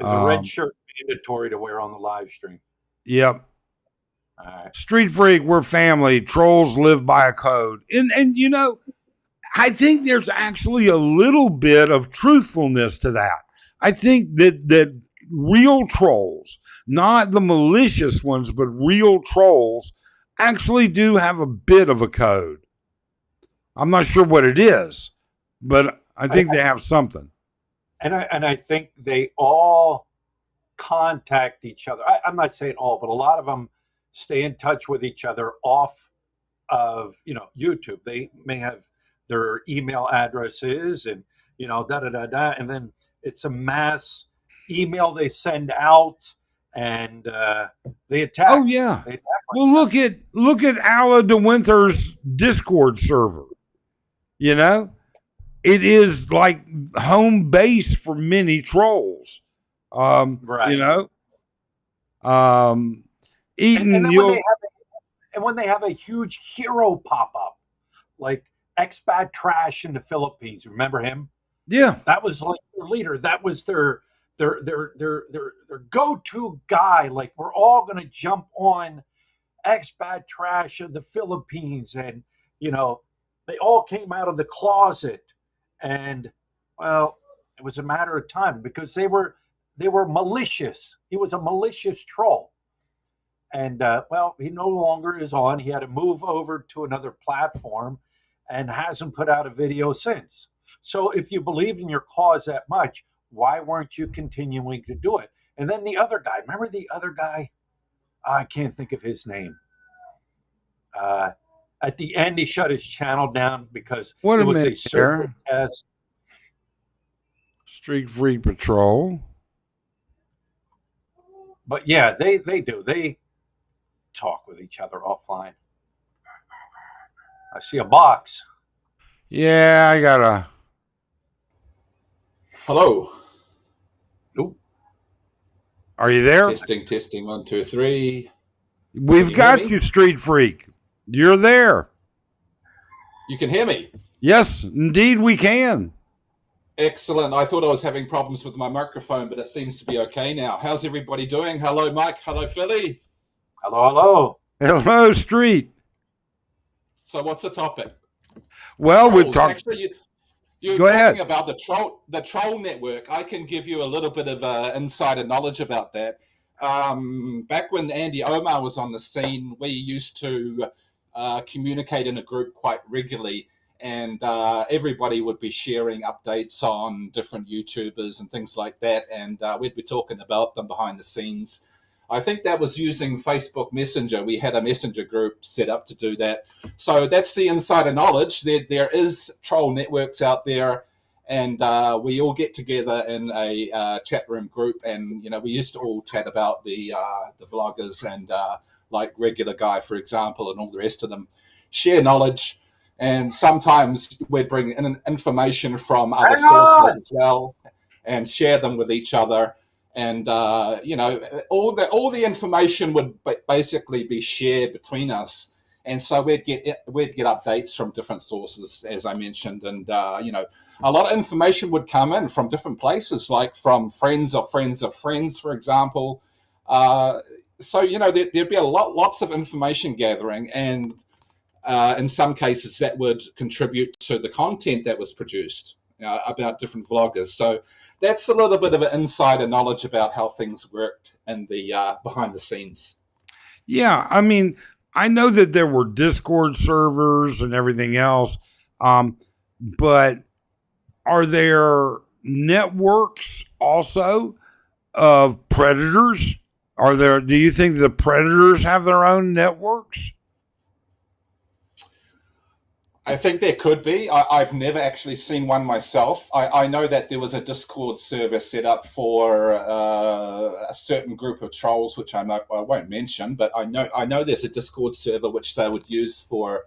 Is a red shirt mandatory to wear on the live stream? Yep. All right. Street Freak, we're family. Trolls live by a code. And you know, I think there's actually a little bit of truthfulness to that. I think that real trolls, not the malicious ones, but real trolls, actually do have a bit of a code. I'm not sure what it is, but I think they have something. And I think they all contact each other. I'm not saying all, but a lot of them stay in touch with each other off of YouTube. They may have their email addresses and da da da da, and then it's a mass email they send out, and they attack. Oh yeah. They attack Well, look at Ala DeWinter's Discord server. It is like home base for many trolls. right. Eaton, And then when they have a huge hero pop up, like Expat Trash in the Philippines, remember him? yeah. That was like their leader. That was their go-to guy. Like, we're all going to jump on Expat Trash of the Philippines, and they all came out of the closet, and well, it was a matter of time because they were malicious. He was a malicious troll. And well, he no longer is on. He had to move over to another platform and hasn't put out a video since. So if you believe in your cause that much, why weren't you continuing to do it? And then the other guy, remember the other guy? I can't think of his name. At the end, he shut his channel down because What it a was a minute circuit there. test. Street Freak Patrol. But yeah, they do. They talk with each other offline. I see a box. Yeah, I gotta. Hello. Ooh. Are you there? Testing, 1, 2, 3. We've you got hear me? you, Street Freak. You're there. You can hear me? Yes, indeed we can. Excellent. I thought I was having problems with my microphone, but it seems to be okay now. How's everybody doing? Hello, Mike. Hello, Philly. Hello. Hello, Street. So what's the topic? Well, we're Trolls. talking. Actually, you're Go ahead. talking about the troll network. I can give you a little bit of insider knowledge about that. Back when Andy Omar was on the scene, we used to communicate in a group quite regularly, and everybody would be sharing updates on different YouTubers and things like that, and we'd be talking about them behind the scenes. I think that was using Facebook Messenger. We had a messenger group set up to do that. So that's the insider knowledge. There is troll networks out there, and we all get together in a chat room group, and we used to all chat about the vloggers and like Regular Guy, for example, and all the rest of them. Share knowledge, and sometimes we'd bring in information from other sources as well, and share them with each other. And all the information would basically be shared between us, and so we'd get updates from different sources, as I mentioned, and a lot of information would come in from different places, like from friends of friends of friends, for example. So there'd be lots of information gathering, and in some cases that would contribute to the content that was produced about different vloggers. So that's a little bit of an insider knowledge about how things worked in the behind the scenes. Yeah, I mean, I know that there were Discord servers and everything else, but are there networks also of predators? Do you think the predators have their own networks? I think there could be. I've never actually seen one myself. I know that there was a Discord server set up for a certain group of trolls, which I won't mention, but I know there's a Discord server which they would use for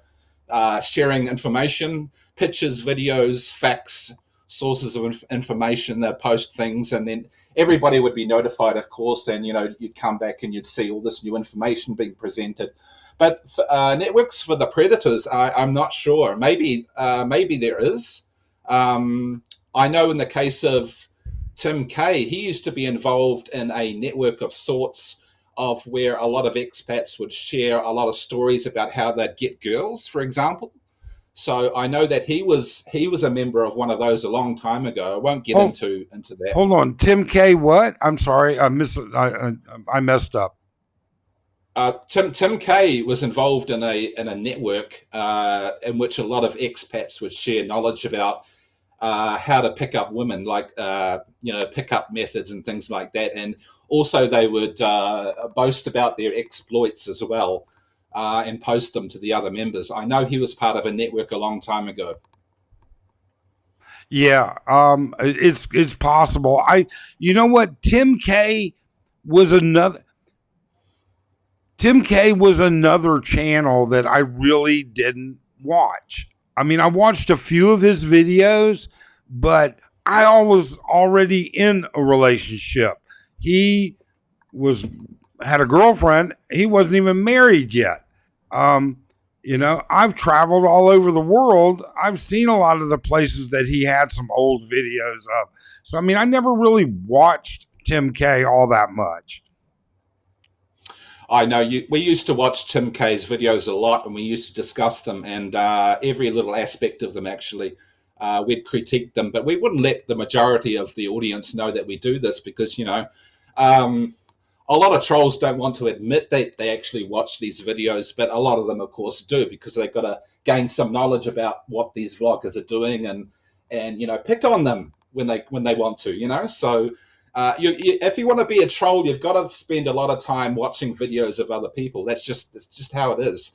sharing information, pictures, videos, facts, sources of information. They'd post things, and then everybody would be notified, of course, and you'd come back and you'd see all this new information being presented. But networks for the Predators, I'm not sure. Maybe there is. I know in the case of Tim K, he used to be involved in a network of sorts of where a lot of expats would share a lot of stories about how they'd get girls, for example. So I know that he was a member of one of those a long time ago. I won't get into that. Hold on, Tim K. What? I'm sorry, I messed up. Tim Kay was involved in a network in which a lot of expats would share knowledge about how to pick up women, like pick up methods and things like that. And also they would boast about their exploits as well and post them to the other members. I know he was part of a network a long time ago. Yeah, it's possible. You know what? Tim K was another channel that I really didn't watch. I mean, I watched a few of his videos, but I was already in a relationship. He had a girlfriend. He wasn't even married yet. I've traveled all over the world. I've seen a lot of the places that he had some old videos of. So, I mean, I never really watched Tim K all that much. I know we used to watch Tim K's videos a lot, and we used to discuss them, and every little aspect of them, actually. We'd critique them, but we wouldn't let the majority of the audience know that we do this because, a lot of trolls don't want to admit that they actually watch these videos, but a lot of them, of course, do because they've got to gain some knowledge about what these vloggers are doing and pick on them when they want to, So if you want to be a troll, you've got to spend a lot of time watching videos of other people. That's just how it is.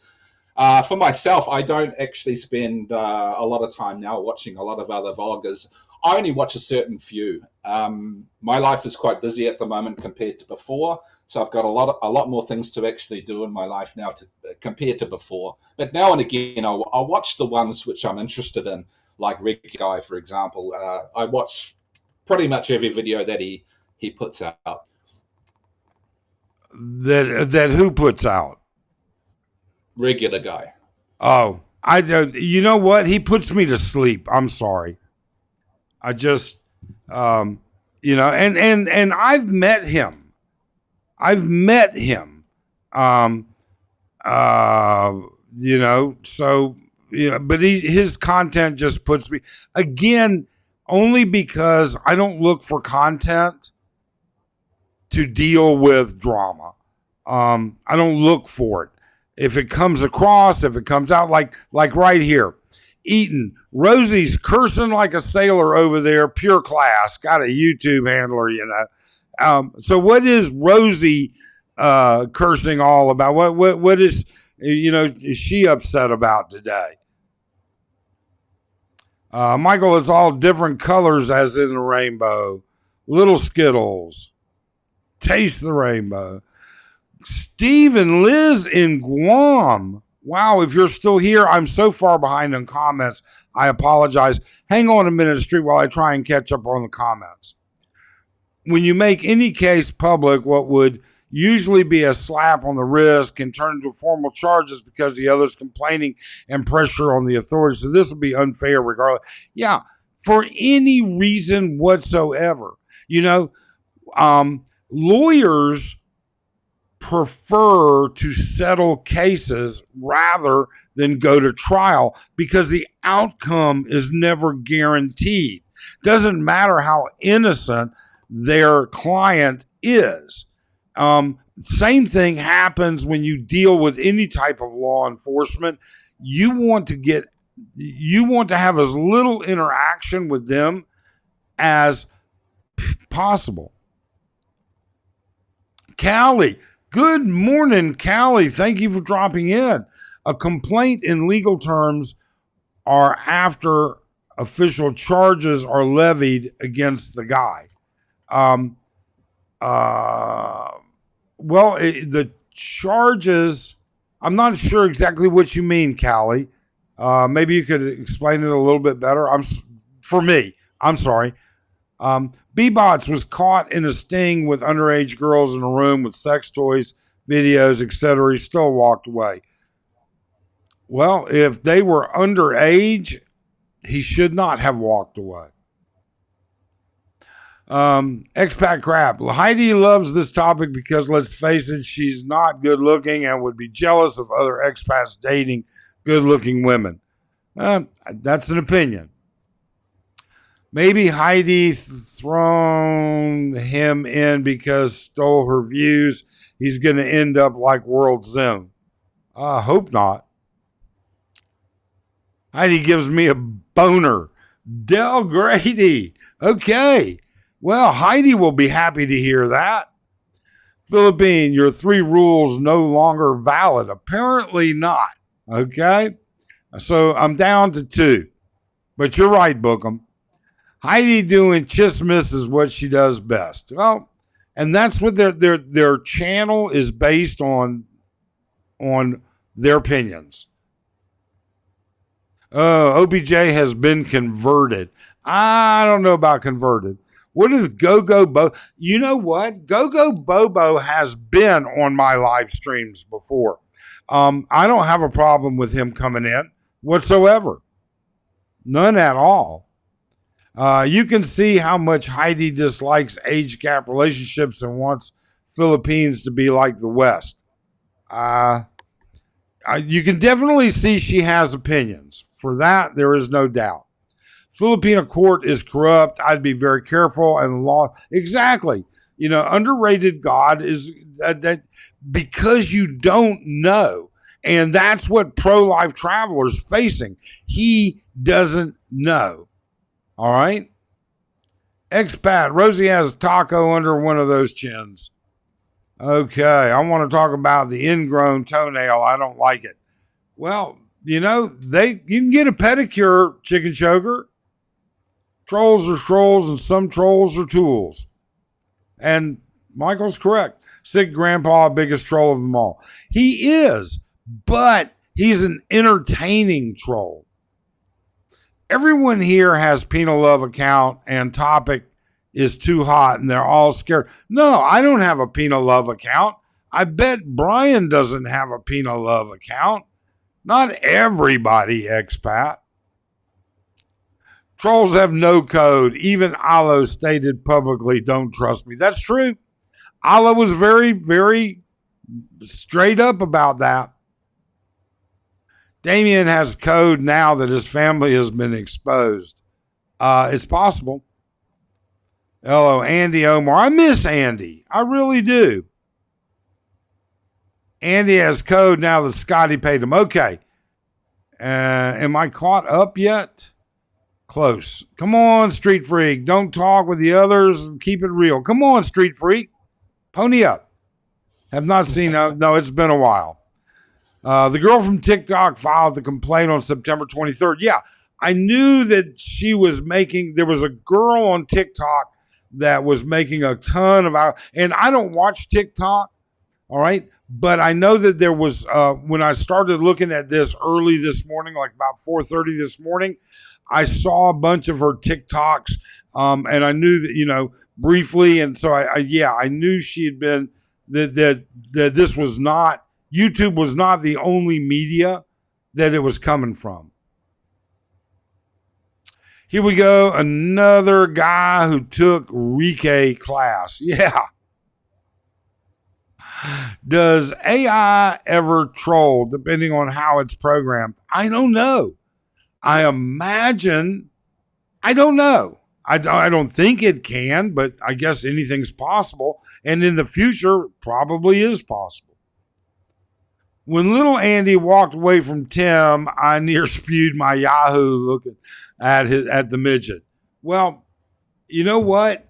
For myself, I don't actually spend a lot of time now watching a lot of other vloggers. I only watch a certain few. My life is quite busy at the moment compared to before, so I've got a lot more things to actually do in my life now compared to before. But now and again, I'll watch the ones which I'm interested in, like Rig Guy, for example. I watch pretty much every video that he puts out. That who puts out? Regular Guy. Oh, I don't. You know what? He puts me to sleep. I'm sorry. I just, and I've met him. But his content just puts me, again, only because I don't look for content to deal with drama. I don't look for it. If it comes out like right here, Eaton, Rosie's cursing like a sailor over there, pure class, got a YouTube handler, so what is Rosie cursing all about? What is she upset about today? Michael, it's all different colors as in the rainbow. Little Skittles. Taste the rainbow. Steve and Liz in Guam. Wow, if you're still here, I'm so far behind on comments. I apologize. Hang on a minute, Street, while I try and catch up on the comments. When you make any case public, what would usually be a slap on the wrist can turn into formal charges because the other's complaining and pressure on the authorities. So this will be unfair regardless. Yeah, for any reason whatsoever. Lawyers prefer to settle cases rather than go to trial because the outcome is never guaranteed. Doesn't matter how innocent their client is. Same thing happens when you deal with any type of law enforcement. You want to have as little interaction with them as possible. Callie, good morning, Callie. Thank you for dropping in. A complaint in legal terms are after official charges are levied against the guy. The charges, I'm not sure exactly what you mean, Callie. Maybe you could explain it a little bit better. I'm sorry. B-Bots was caught in a sting with underage girls in a room with sex toys, videos, etc. He still walked away. Well, if they were underage, he should not have walked away. Expat Crap. Heidi loves this topic because, let's face it, she's not good looking and would be jealous of other expats dating good looking women. That's an opinion. Maybe Heidi thrown him in because stole her views. He's going to end up like World Zone. I hope not. Heidi gives me a boner. Del Grady. Okay. Well, Heidi will be happy to hear that. Philippine, your 3 rules no longer valid. Apparently not. Okay. So I'm down to 2. But you're right, Bookham. Heidi doing chismis is what she does best. Well, and that's what their channel is based on their opinions. OBJ has been converted. I don't know about converted. What is Go-Go Bo? You know what? Go-Go Bobo has been on my live streams before. I don't have a problem with him coming in whatsoever. None at all. You can see how much Heidi dislikes age gap relationships and wants Philippines to be like the West. You can definitely see she has opinions. For that, there is no doubt. Filipino court is corrupt. I'd be very careful. And law, exactly. Underrated God is that because you don't know. And that's what pro-life traveler's facing. He doesn't know. All right. Expat. Rosie has a taco under one of those chins. Okay. I want to talk about the ingrown toenail. I don't like it. Well, you can get a pedicure, chicken choker. Trolls are trolls and some trolls are tools. And Michael's correct. Sick grandpa, biggest troll of them all. He is, but he's an entertaining troll. Everyone here has Penal Love account and topic is too hot and they're all scared. No, I don't have a Penal Love account. I bet Brian doesn't have a Penal Love account. Not everybody, expat. Trolls have no code. Even Alo stated publicly, don't trust me. That's true. Alo was very, very straight up about that. Damien has code now that his family has been exposed. It's possible. Hello, Andy Omar. I miss Andy. I really do. Andy has code now that Scotty paid him. Okay. Am I caught up yet? Close. Come on, Street Freak. Don't talk with the others and keep it real. Come on, Street Freak. Pony up. Have not seen. No, it's been a while. The girl from TikTok filed the complaint on September 23rd. Yeah, I knew that there was a girl on TikTok that was making a ton of and I don't watch TikTok. All right. But I know that there was, when I started looking at this early this morning, like about 4:30 this morning, I saw a bunch of her TikToks, and I knew that, briefly. And so I knew she had been, that this was not, YouTube was not the only media that it was coming from. Here we go. Another guy who took Rike class. Yeah. Does AI ever troll depending on how it's programmed? I don't know. I imagine, I don't know. I don't think it can, but I guess anything's possible. And in the future, probably is possible. When little Andy walked away from Tim, I near spewed my Yahoo looking at the midget. Well, you know what?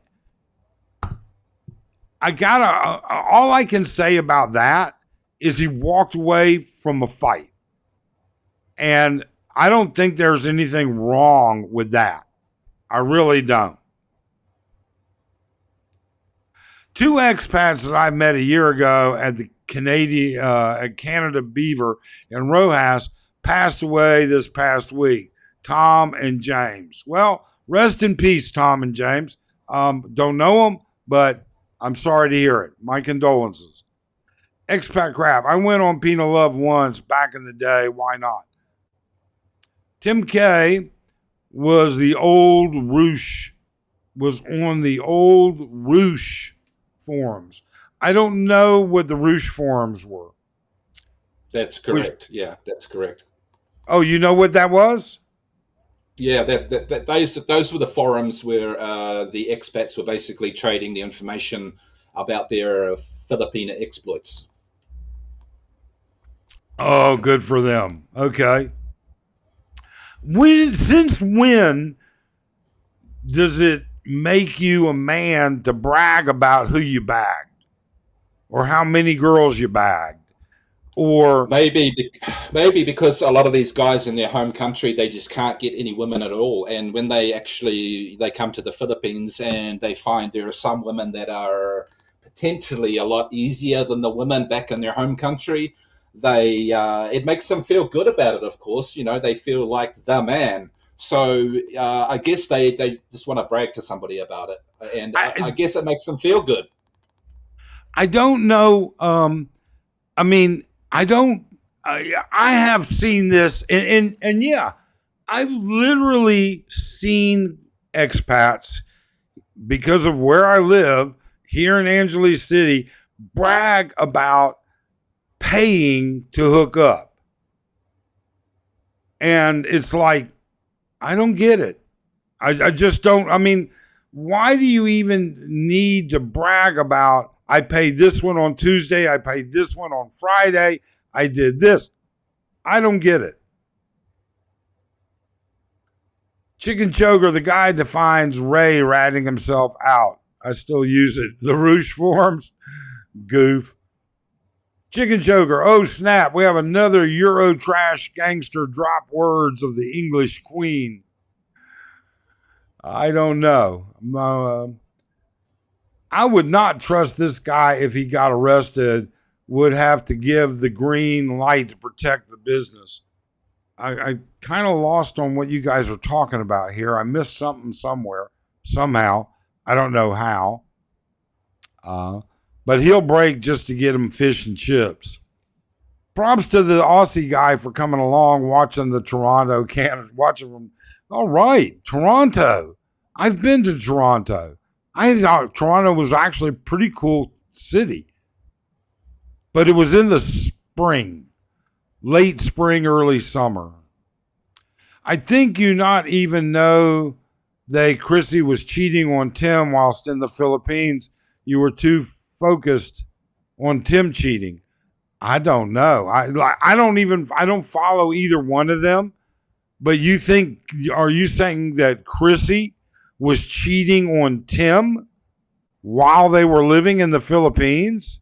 All I can say about that is he walked away from a fight. And I don't think there's anything wrong with that. I really don't. 2 expats that I met a year ago at the Canada Beaver in Rojas passed away this past week. Tom and James. Well, rest in peace, Tom and James. Don't know them, but I'm sorry to hear it. My condolences. Expat crap. I went on Penal Love once back in the day. Why not? Tim K was on the old Roosh forums. I don't know what the Roosh forums were. That's correct. Yeah, that's correct. Oh, you know what that was? Yeah, those were the forums where the expats were basically trading the information about their Filipino exploits. Oh, good for them. Okay. Since when does it make you a man to brag about who you bagged or how many girls you bagged? Or maybe because a lot of these guys in their home country, they just can't get any women at all, and when they come to the Philippines and they find there are some women that are potentially a lot easier than the women back in their home country, they it makes them feel good about it. Of course, they feel like the man. So I guess they just want to brag to somebody about it, and I guess it makes them feel good. I don't know. I mean, I don't. I have seen this, and yeah, I've literally seen expats because of where I live here in Angeles City brag about paying to hook up, and it's like I don't get it. I just don't. I mean, why do you even need to brag about? I paid this one on Tuesday. I paid this one on Friday. I did this. I don't get it. Chicken choker, the guy defines Ray ratting himself out. I still use it. The Roosh forms. Goof. Chicken choker. Oh, snap. We have another Euro trash gangster drop words of the English Queen. I don't know. I would not trust this guy if he got arrested, would have to give the green light to protect the business. I kind of lost on what you guys are talking about here. I missed something somewhere, somehow. I don't know how. But he'll break just to get him fish and chips. Props to the Aussie guy for coming along, watching the Toronto, Canada, watching from. All right, Toronto. I've been to Toronto. I thought Toronto was actually a pretty cool city. But it was in the spring, late spring, early summer. I think you not even know that Chrissy was cheating on Tim whilst in the Philippines. You were too focused on Tim cheating. I don't know. I don't follow either one of them. But are you saying that Chrissy was cheating on Tim while they were living in the Philippines?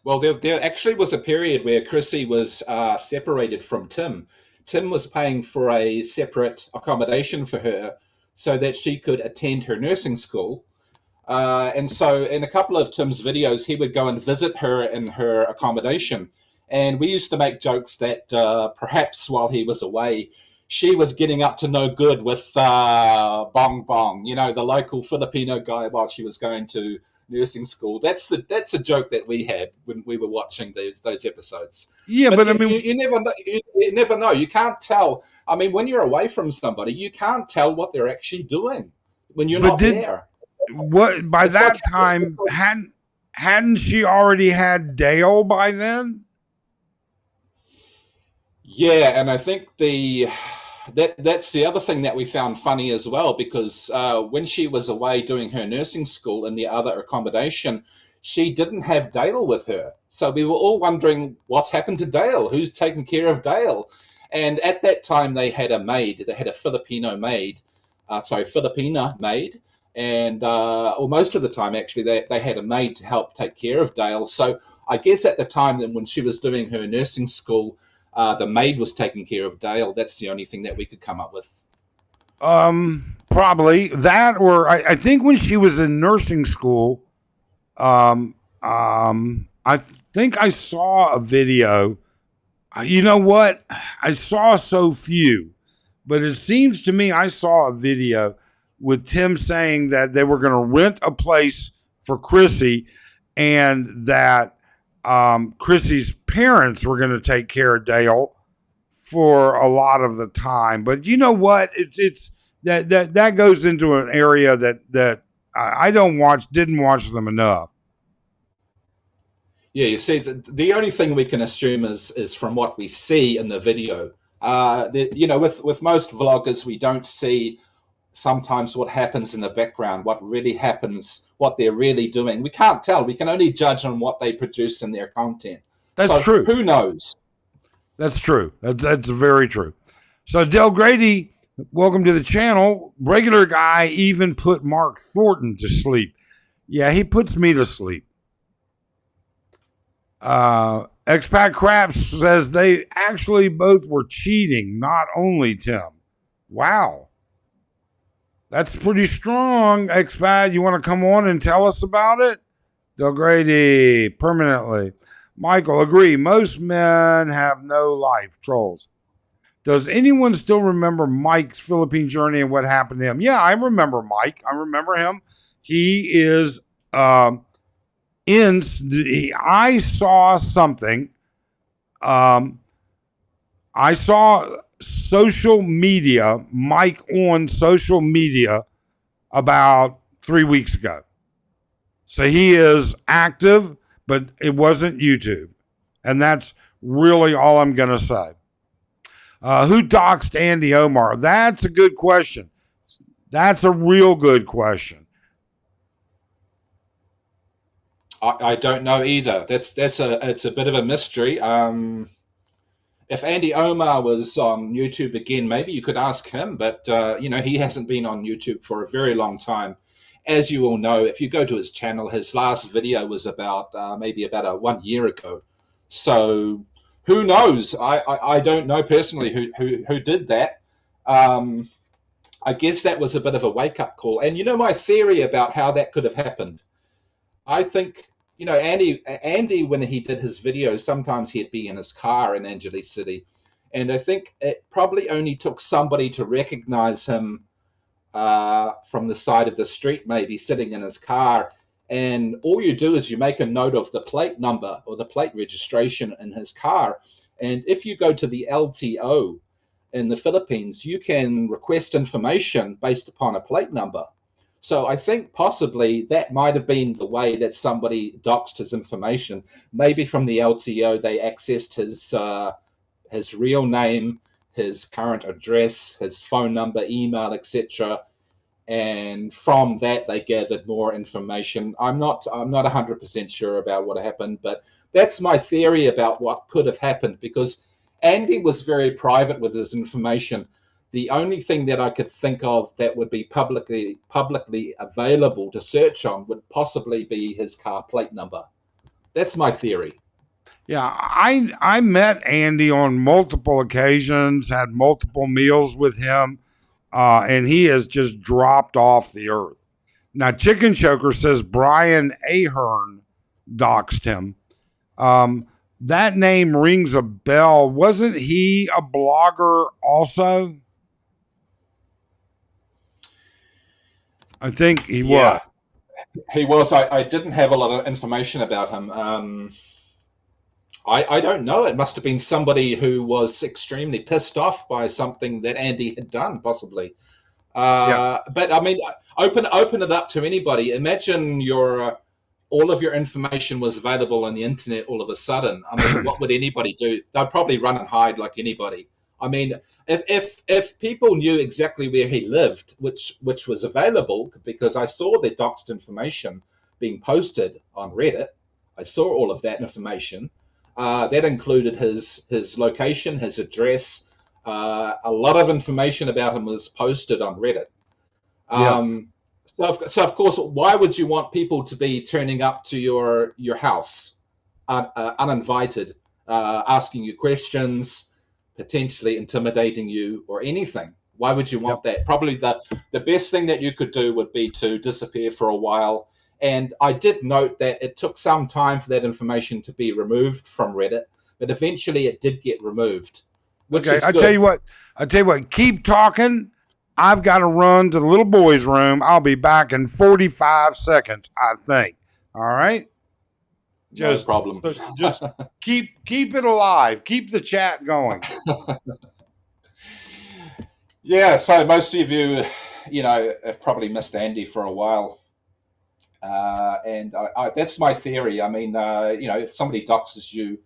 Well, there actually was a period where Chrissy was separated from Tim. Tim was paying for a separate accommodation for her so that she could attend her nursing school. And so in a couple of Tim's videos, he would go and visit her in her accommodation. And we used to make jokes that perhaps while he was away, she was getting up to no good with Bong Bong, the local Filipino guy while she was going to nursing school. That's a joke that we had when we were watching those episodes. Yeah, but I mean, you never know. You never know. You can't tell. I mean, when you're away from somebody, you can't tell what they're actually doing when you're not there. What by that time hadn't she already had Dale by then? Yeah, and I think that's the other thing that we found funny as well, because when she was away doing her nursing school in the other accommodation, she didn't have Dale with her. So we were all wondering what's happened to Dale, who's taking care of Dale. And at that time, they had a maid. They had a Filipina maid, and or most of the time, actually, they had a maid to help take care of Dale. So I guess at the time that when she was doing her nursing school, the maid was taking care of Dale. That's the only thing that we could come up with. Probably that, or I think when she was in nursing school, I think I saw a video. You know what? I saw so few, but it seems to me I saw a video with Tim saying that they were going to rent a place for Chrissy and that Chrissy's parents were going to take care of Dale for a lot of the time. But you know what? It's that goes into an area that I didn't watch them enough. Yeah, you see, the only thing we can assume is from what we see in the video You know, with most vloggers, we don't see sometimes what happens in the background, what really happens, what they're really doing. We can't tell. We can only judge on what they produce in their content. That's So true. who knows? That's true. That's very true. So Del Grady, welcome to the channel. Regular guy even put Mark Thornton to sleep. Yeah, he puts me to sleep. Expat Craps says they actually both were cheating, not only Tim. Wow. That's pretty strong, Expat. You want to come on and tell us about it? Del Grady, permanently. Michael, agree. Most men have no life. Trolls. Does anyone still remember Mike's Philippine journey and what happened to him? Yeah, I remember Mike. I remember him. He is I saw something. I saw social media, Mike on social media about 3 weeks ago. So he is active, but it wasn't YouTube. And that's really all I'm going to say. Who doxed Andy Omar? That's a good question. That's a real good question. I don't know either. It's a bit of a mystery. If Andy Omar was on YouTube again, maybe you could ask him. But you know, he hasn't been on YouTube for a very long time. As you all know, if you go to his channel, his last video was about maybe about 1 year ago. So who knows? I don't know personally who did that. I guess that was a bit of a wake-up call. And you know my theory about how that could have happened? I think, you know, Andy, when he did his videos, sometimes he'd be in his car in Angeles City. And I think it probably only took somebody to recognize him from the side of the street, maybe sitting in his car. And all you do is you make a note of the plate number or the plate registration in his car. And if you go to the LTO in the Philippines, you can request information based upon a plate number. So I think possibly that might have been the way that somebody doxed his information. Maybe from the LTO, they accessed his real name, his current address, his phone number, email, etc. And from that, they gathered more information. I'm not 100% sure about what happened, but that's my theory about what could have happened, because Andy was very private with his information. The only thing that I could think of that would be publicly available to search on would possibly be his car plate number. That's my theory. Yeah, I met Andy on multiple occasions, had multiple meals with him, and he has just dropped off the earth. Now, Chicken Choker says Brian Ahern doxed him. That name rings a bell. Wasn't he a blogger also? I think he was. He was. I didn't have a lot of information about him. I don't know. It must have been somebody who was extremely pissed off by something that Andy had done, possibly. But I mean, open it up to anybody. Imagine all of your information was available on the internet all of a sudden. I mean, what would anybody do? They'd probably run and hide like anybody. I mean, if people knew exactly where he lived, which was available, because I saw the doxed information being posted on Reddit. I saw all of that information. That included his location, his address. A lot of information about him was posted on Reddit. So of course, why would you want people to be turning up to your house uninvited, asking you questions, potentially intimidating you or anything? Why would you want that? Probably the best thing that you could do would be to disappear for a while. And I did note that it took some time for that information to be removed from Reddit, but eventually it did get removed. Okay, I tell you what, keep talking. I've got to run to the little boy's room. I'll be back in 45 seconds, I think. All right? No problem. Just keep it alive. Keep the chat going. Yeah, so most of you, have probably missed Andy for a while. And that's my theory. I mean, if somebody doxes you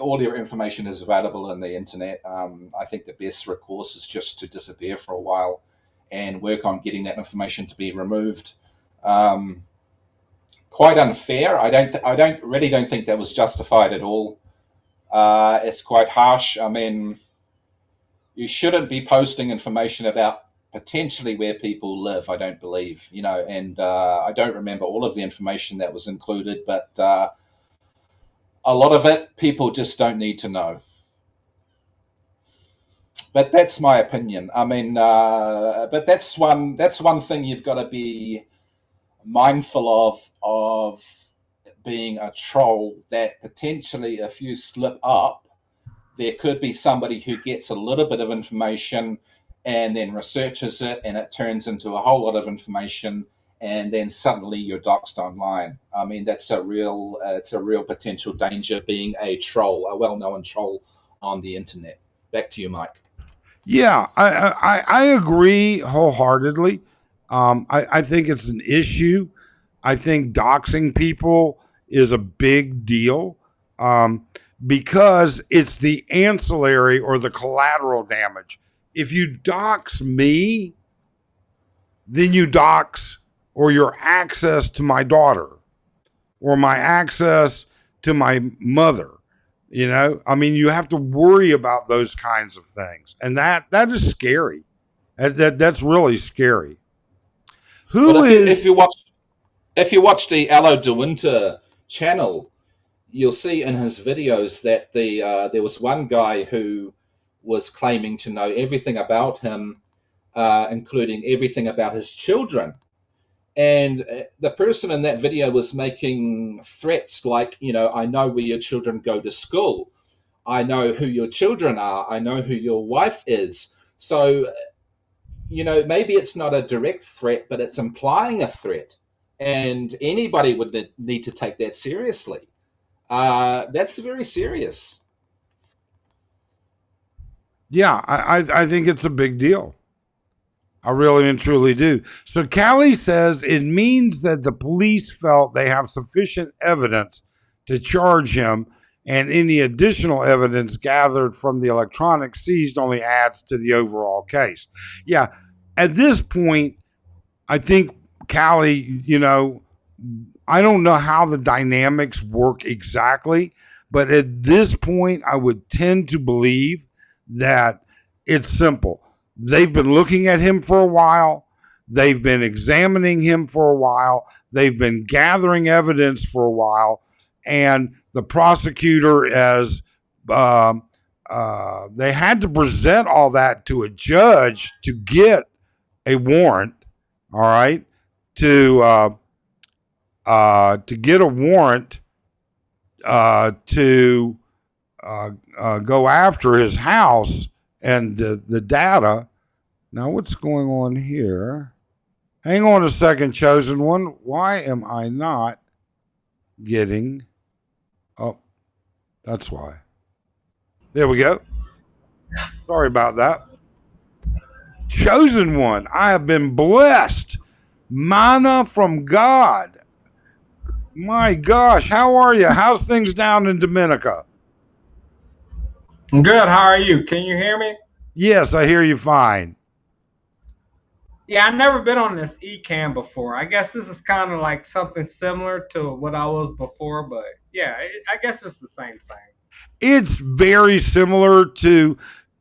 all your information is available on the internet. I think the best recourse is just to disappear for a while and work on getting that information to be removed. Quite unfair. I don't think that was justified at all. It's quite harsh. I mean, you shouldn't be posting information about potentially where people live. I don't believe, and I don't remember all of the information that was included, but a lot of it people just don't need to know. But that's my opinion. I mean, but that's one thing you've got to be mindful of being a troll, that potentially if you slip up, there could be somebody who gets a little bit of information and then researches it, and it turns into a whole lot of information, and then suddenly you're doxxed online. I mean, that's it's a real potential danger being a troll, a well-known troll on the internet. Back to you, Mike. Yeah, I agree wholeheartedly. I think it's an issue. I think doxing people is a big deal because it's the ancillary or the collateral damage. If you dox me, then you dox or your access to my daughter or my access to my mother. I mean, you have to worry about those kinds of things. And that is scary. That's really scary. If you watch the Allo de Winter channel, you'll see in his videos that there was one guy who was claiming to know everything about him, including everything about his children. And the person in that video was making threats like, I know where your children go to school. I know who your children are. I know who your wife is. So, maybe it's not a direct threat, but it's implying a threat. And anybody would need to take that seriously. That's very serious. Yeah, I think it's a big deal. I really and truly do. So Callie says it means that the police felt they have sufficient evidence to charge him, and any additional evidence gathered from the electronics seized only adds to the overall case. Yeah, at this point, I think Callie, I don't know how the dynamics work exactly, but at this point, I would tend to believe that it's simple. They've been looking at him for a while. They've been examining him for a while. They've been gathering evidence for a while. And the prosecutor, they had to present all that to a judge to get a warrant, all right, to get a warrant to go after his house and the data. Now, what's going on here? Hang on a second, Chosen One. Why am I not getting... Oh, that's why. There we go. Sorry about that. Chosen One, I have been blessed. Manna from God. My gosh, how are you? How's things down in Dominica? I'm good. How are you? Can you hear me? Yes, I hear you fine. Yeah, I've never been on this eCam before. I guess this is kind of like something similar to what I was before, but yeah, I guess it's the same thing. It's very similar to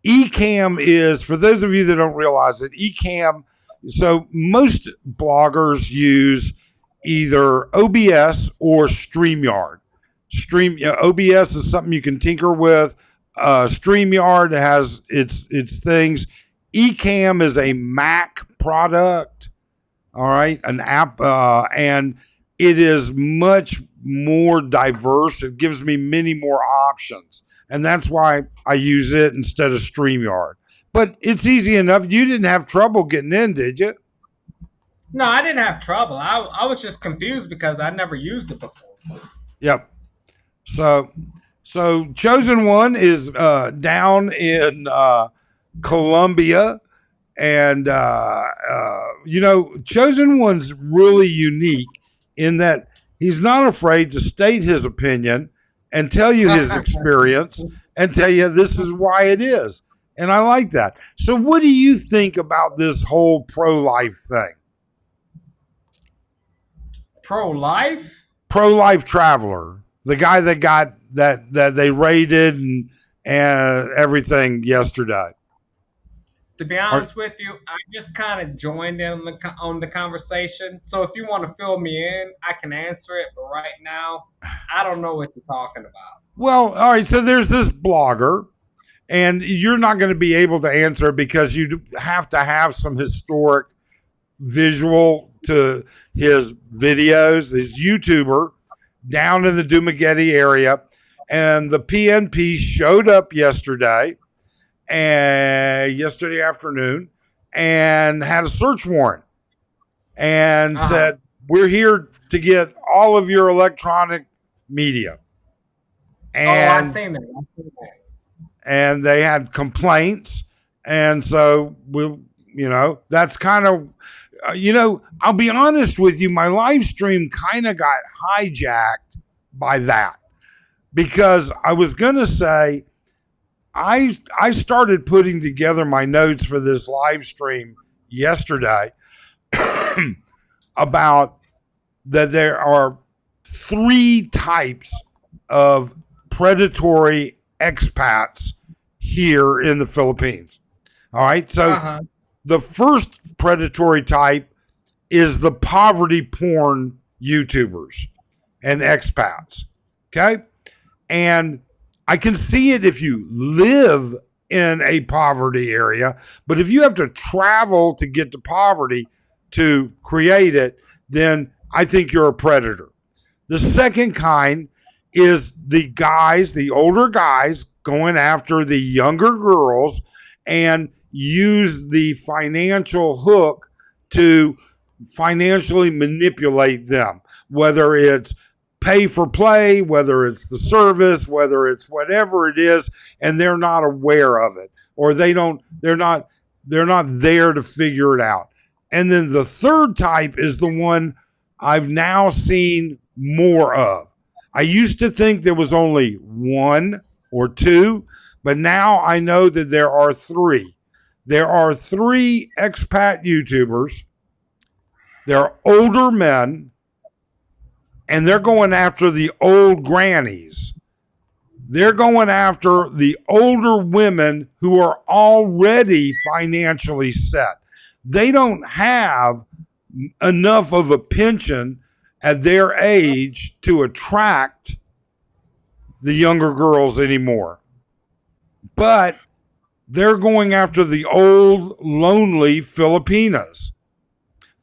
eCam is, for those of you that don't realize it, eCam, so most bloggers use either OBS or StreamYard. OBS is something you can tinker with. StreamYard has its things. eCam is a Mac product, all right, an app, and it is much more diverse. It gives me many more options, and that's why I use it instead of StreamYard. But it's easy enough. You didn't have trouble getting in, did you? No, I didn't have trouble. I was just confused because I never used it before. Yep. So Chosen One is down in Colombia. And, Chosen One's really unique in that he's not afraid to state his opinion and tell you his experience and tell you this is why it is. And I like that. So what do you think about this whole pro-life thing? Pro-life? Pro-life traveler, the guy that got that they raided and everything yesterday. To be honest with you, I just kind of joined in on the conversation. So if you want to fill me in, I can answer it. But right now, I don't know what you're talking about. Well, all right. So there's this blogger, and you're not going to be able to answer because you have to have some historic visual to his videos. His YouTuber down in the Dumaguete area, and the PNP showed up yesterday afternoon and had a search warrant and said, we're here to get all of your electronic media. And, I've seen that. And they had complaints. And so, that's kind of, I'll be honest with you, my live stream kind of got hijacked by that because I was going to say, I started putting together my notes for this live stream yesterday about that there are 3 types of predatory expats here in the Philippines. All right. So the first predatory type is the poverty porn YouTubers and expats. Okay. And I can see it if you live in a poverty area, but if you have to travel to get to poverty to create it, then I think you're a predator. The second kind is the older guys going after the younger girls and use the financial hook to financially manipulate them, whether it's pay for play, whether it's the service, whether it's whatever it is, and they're not aware of it, or they're not there to figure it out. And then the third type is the one I've now seen more of. I used to think there was only 1 or 2, but now I know that there are 3. There are 3 expat YouTubers. They're older men, and they're going after the old grannies. They're going after the older women who are already financially set. They don't have enough of a pension at their age to attract the younger girls anymore. But they're going after the old, lonely Filipinas.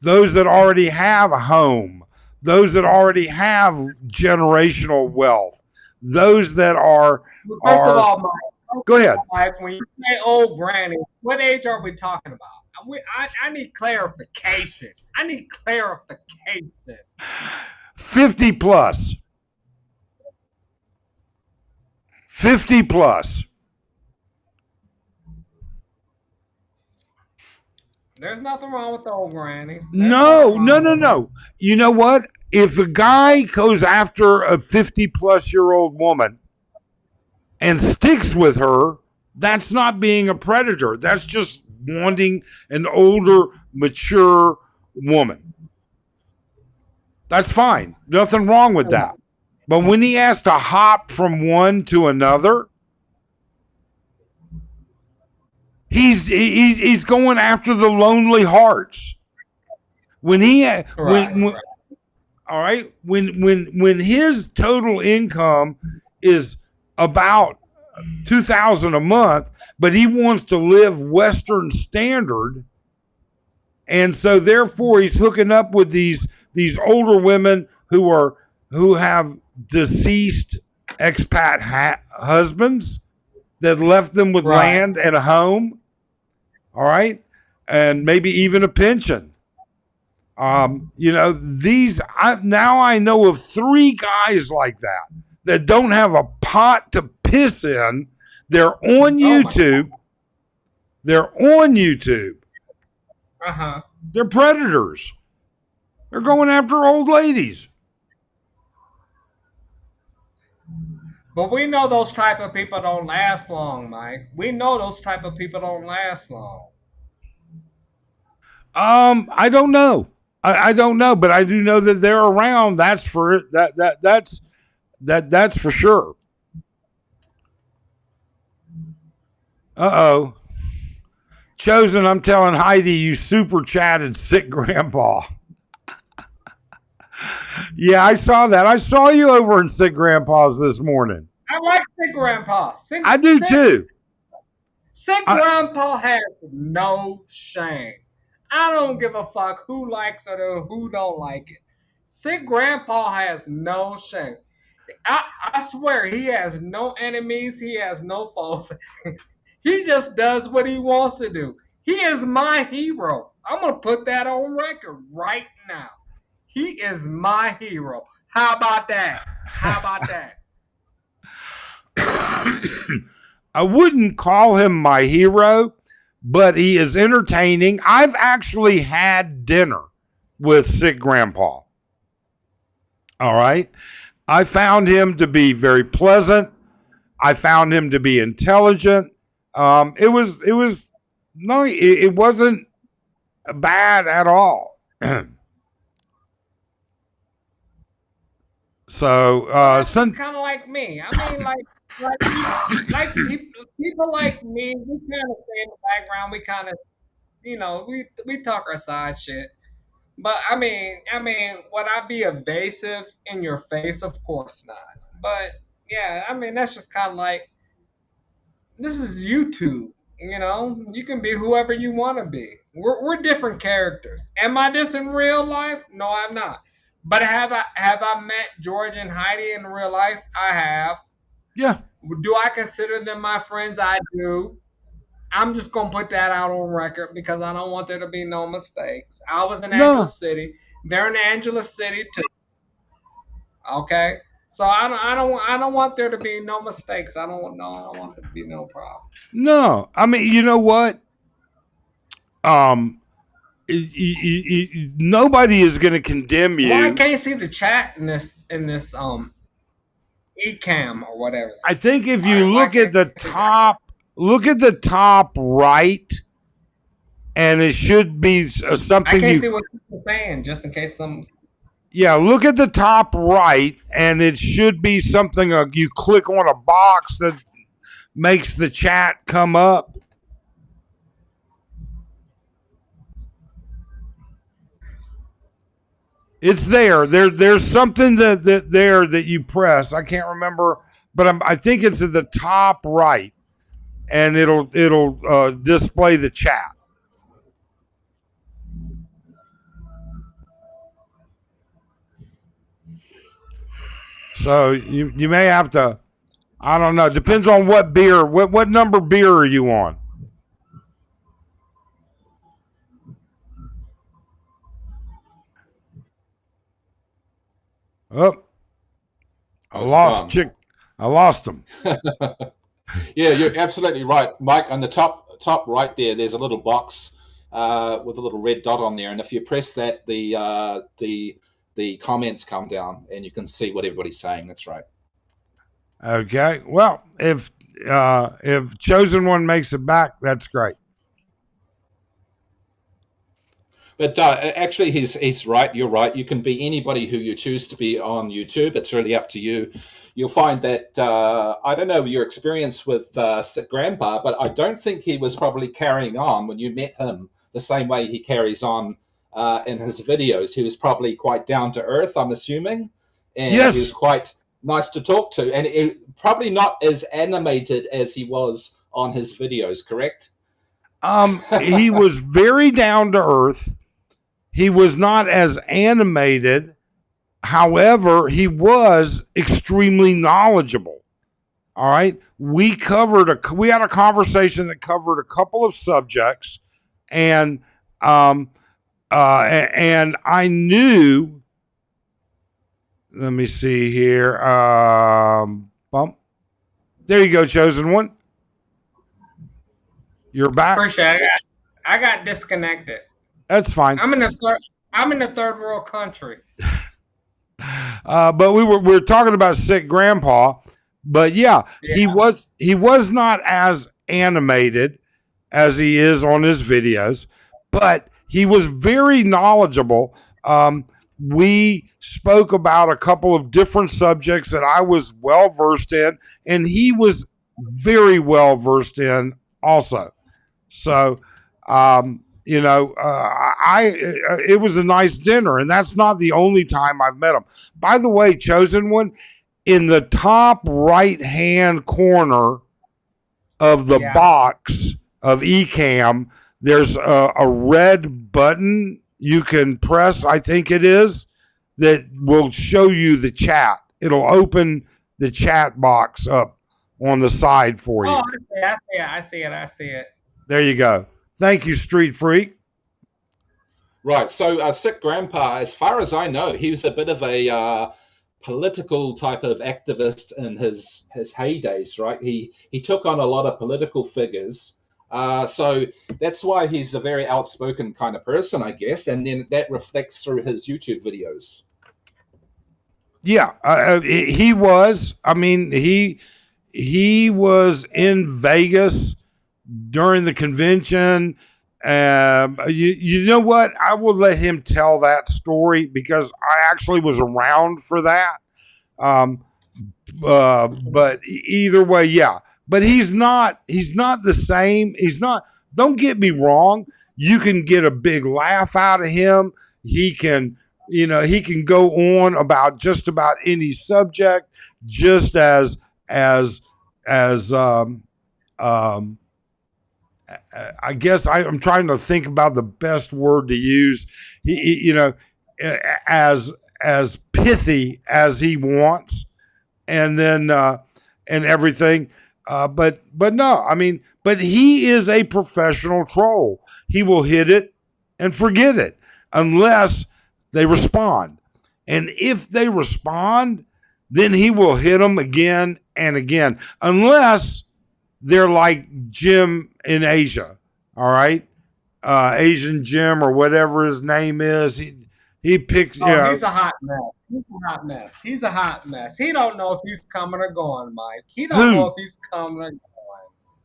Those that already have a home. Those that already have generational wealth. Those that are... First of all, Mike, go ahead. Mike, when you say old granny, what age are we talking about? I need clarification. 50 plus. 50 plus. There's nothing wrong with the old grannies. No. You know what? If a guy goes after a 50-plus-year-old woman and sticks with her, that's not being a predator. That's just wanting an older, mature woman. That's fine. Nothing wrong with that. But when he has to hop from one to another, he's going after the lonely hearts. When his total income is about $2,000 a month, but he wants to live Western standard, and so therefore he's hooking up with these older women who have deceased expat husbands that left them with land and a home, all right, and maybe even a pension. Now I know of 3 guys like that don't have a pot to piss in. They're on YouTube. They're predators. They're going after old ladies. But we know those type of people don't last long, Mike. We know those type of people don't last long. I don't know. I don't know, but I do know that they're around. That's for that's for sure. Uh-oh. Chosen, I'm telling Heidi you super chatted sick grandpa. Yeah, I saw that. I saw you over in sick grandpa's this morning. I like sick grandpa. I do too. Sick grandpa has no shame. I don't give a fuck who likes it or who don't like it. Sick grandpa has no shame. I swear he has no enemies. He has no foes. He just does what he wants to do. He is my hero. I'm going to put that on record right now. He is my hero. How about that? How about that? I wouldn't call him my hero, but he is entertaining. I've actually had dinner with sick grandpa. All right. I found him to be very pleasant. I found him to be intelligent. It wasn't bad at all. So, it's kind of like me. I mean, like people like me, we kind of stay in the background. We kind of, we talk our side shit. But I mean, would I be evasive in your face? Of course not. But yeah, I mean, that's just kind of like, this is YouTube. You can be whoever you want to be. We're different characters. Am I this in real life? No, I'm not. But have I met George and Heidi in real life? I have. Yeah. Do I consider them my friends? I do. I'm just gonna put that out on record because I don't want there to be no mistakes. I was in Angeles City. They're in Angeles City too. Okay. So I don't want there to be no mistakes. I don't want there to be no problem. No. I mean, you know what? Nobody is going to condemn you. Well, I can't see the chat in this eCam or whatever. I think if you look at the top right, and it should be something. I can't see what you're saying, just in case some. Yeah, look at the top right, and it should be something. You click on a box that makes the chat come up. It's there. There's something that you press. I can't remember, but I think it's at the top right, and it'll display the chat. So you may have to. I don't know. Depends on what beer. What number beer are you on? Oh, I lost him. Yeah, you're absolutely right, Mike. On the top right there's a little box with a little red dot on there, and if you press that, the comments come down, and you can see what everybody's saying. That's right. Okay. Well, if Chosen One makes it back, that's great. But actually, he's right. You're right. You can be anybody who you choose to be on YouTube. It's really up to you. You'll find that, I don't know your experience with Grandpa, but I don't think he was probably carrying on when you met him the same way he carries on in his videos. He was probably quite down to earth, I'm assuming. And yes. He was quite nice to talk to. And probably not as animated as he was on his videos, correct? He was very down to earth. He was not as animated. However, he was extremely knowledgeable. All right. We had a conversation that covered a couple of subjects, and I knew, let me see here. Bump. There you go, Chosen One. You're back. Appreciate it. I got disconnected. That's fine. I'm in a third world country. But we were talking about sick grandpa. But yeah, he was not as animated as he is on his videos, but he was very knowledgeable. We spoke about a couple of different subjects that I was well versed in, and he was very well versed in also. So, it was a nice dinner, and that's not the only time I've met him. By the way, Chosen One, in the top right hand corner of the box of Ecamm, there's a red button you can press, I think it is, that will show you the chat. It'll open the chat box up on the side for you. Oh, I see it. There you go. Thank you, Street Freak. Right. So, Sick Grandpa, as far as I know, he was a bit of a political type of activist in his heydays, right? He took on a lot of political figures. So that's why he's a very outspoken kind of person, I guess. And then that reflects through his YouTube videos. Yeah, he was. I mean, he was in Vegas during the convention. You know what? I will let him tell that story because I actually was around for that. But either way, yeah. But he's not the same. He's not. Don't get me wrong. You can get a big laugh out of him. He can go on about just about any subject, just as I guess I'm trying to think about the best word to use. As pithy as he wants, and then and everything. But no, I mean, but he is a professional troll. He will hit it and forget it unless they respond. And if they respond, then he will hit them again and again, unless they're like Jim in Asia. All right. Asian Jim or whatever his name is. He picks, he's a hot mess. He's a hot mess. He don't know if he's coming or going, Mike. He don't know if he's coming or going.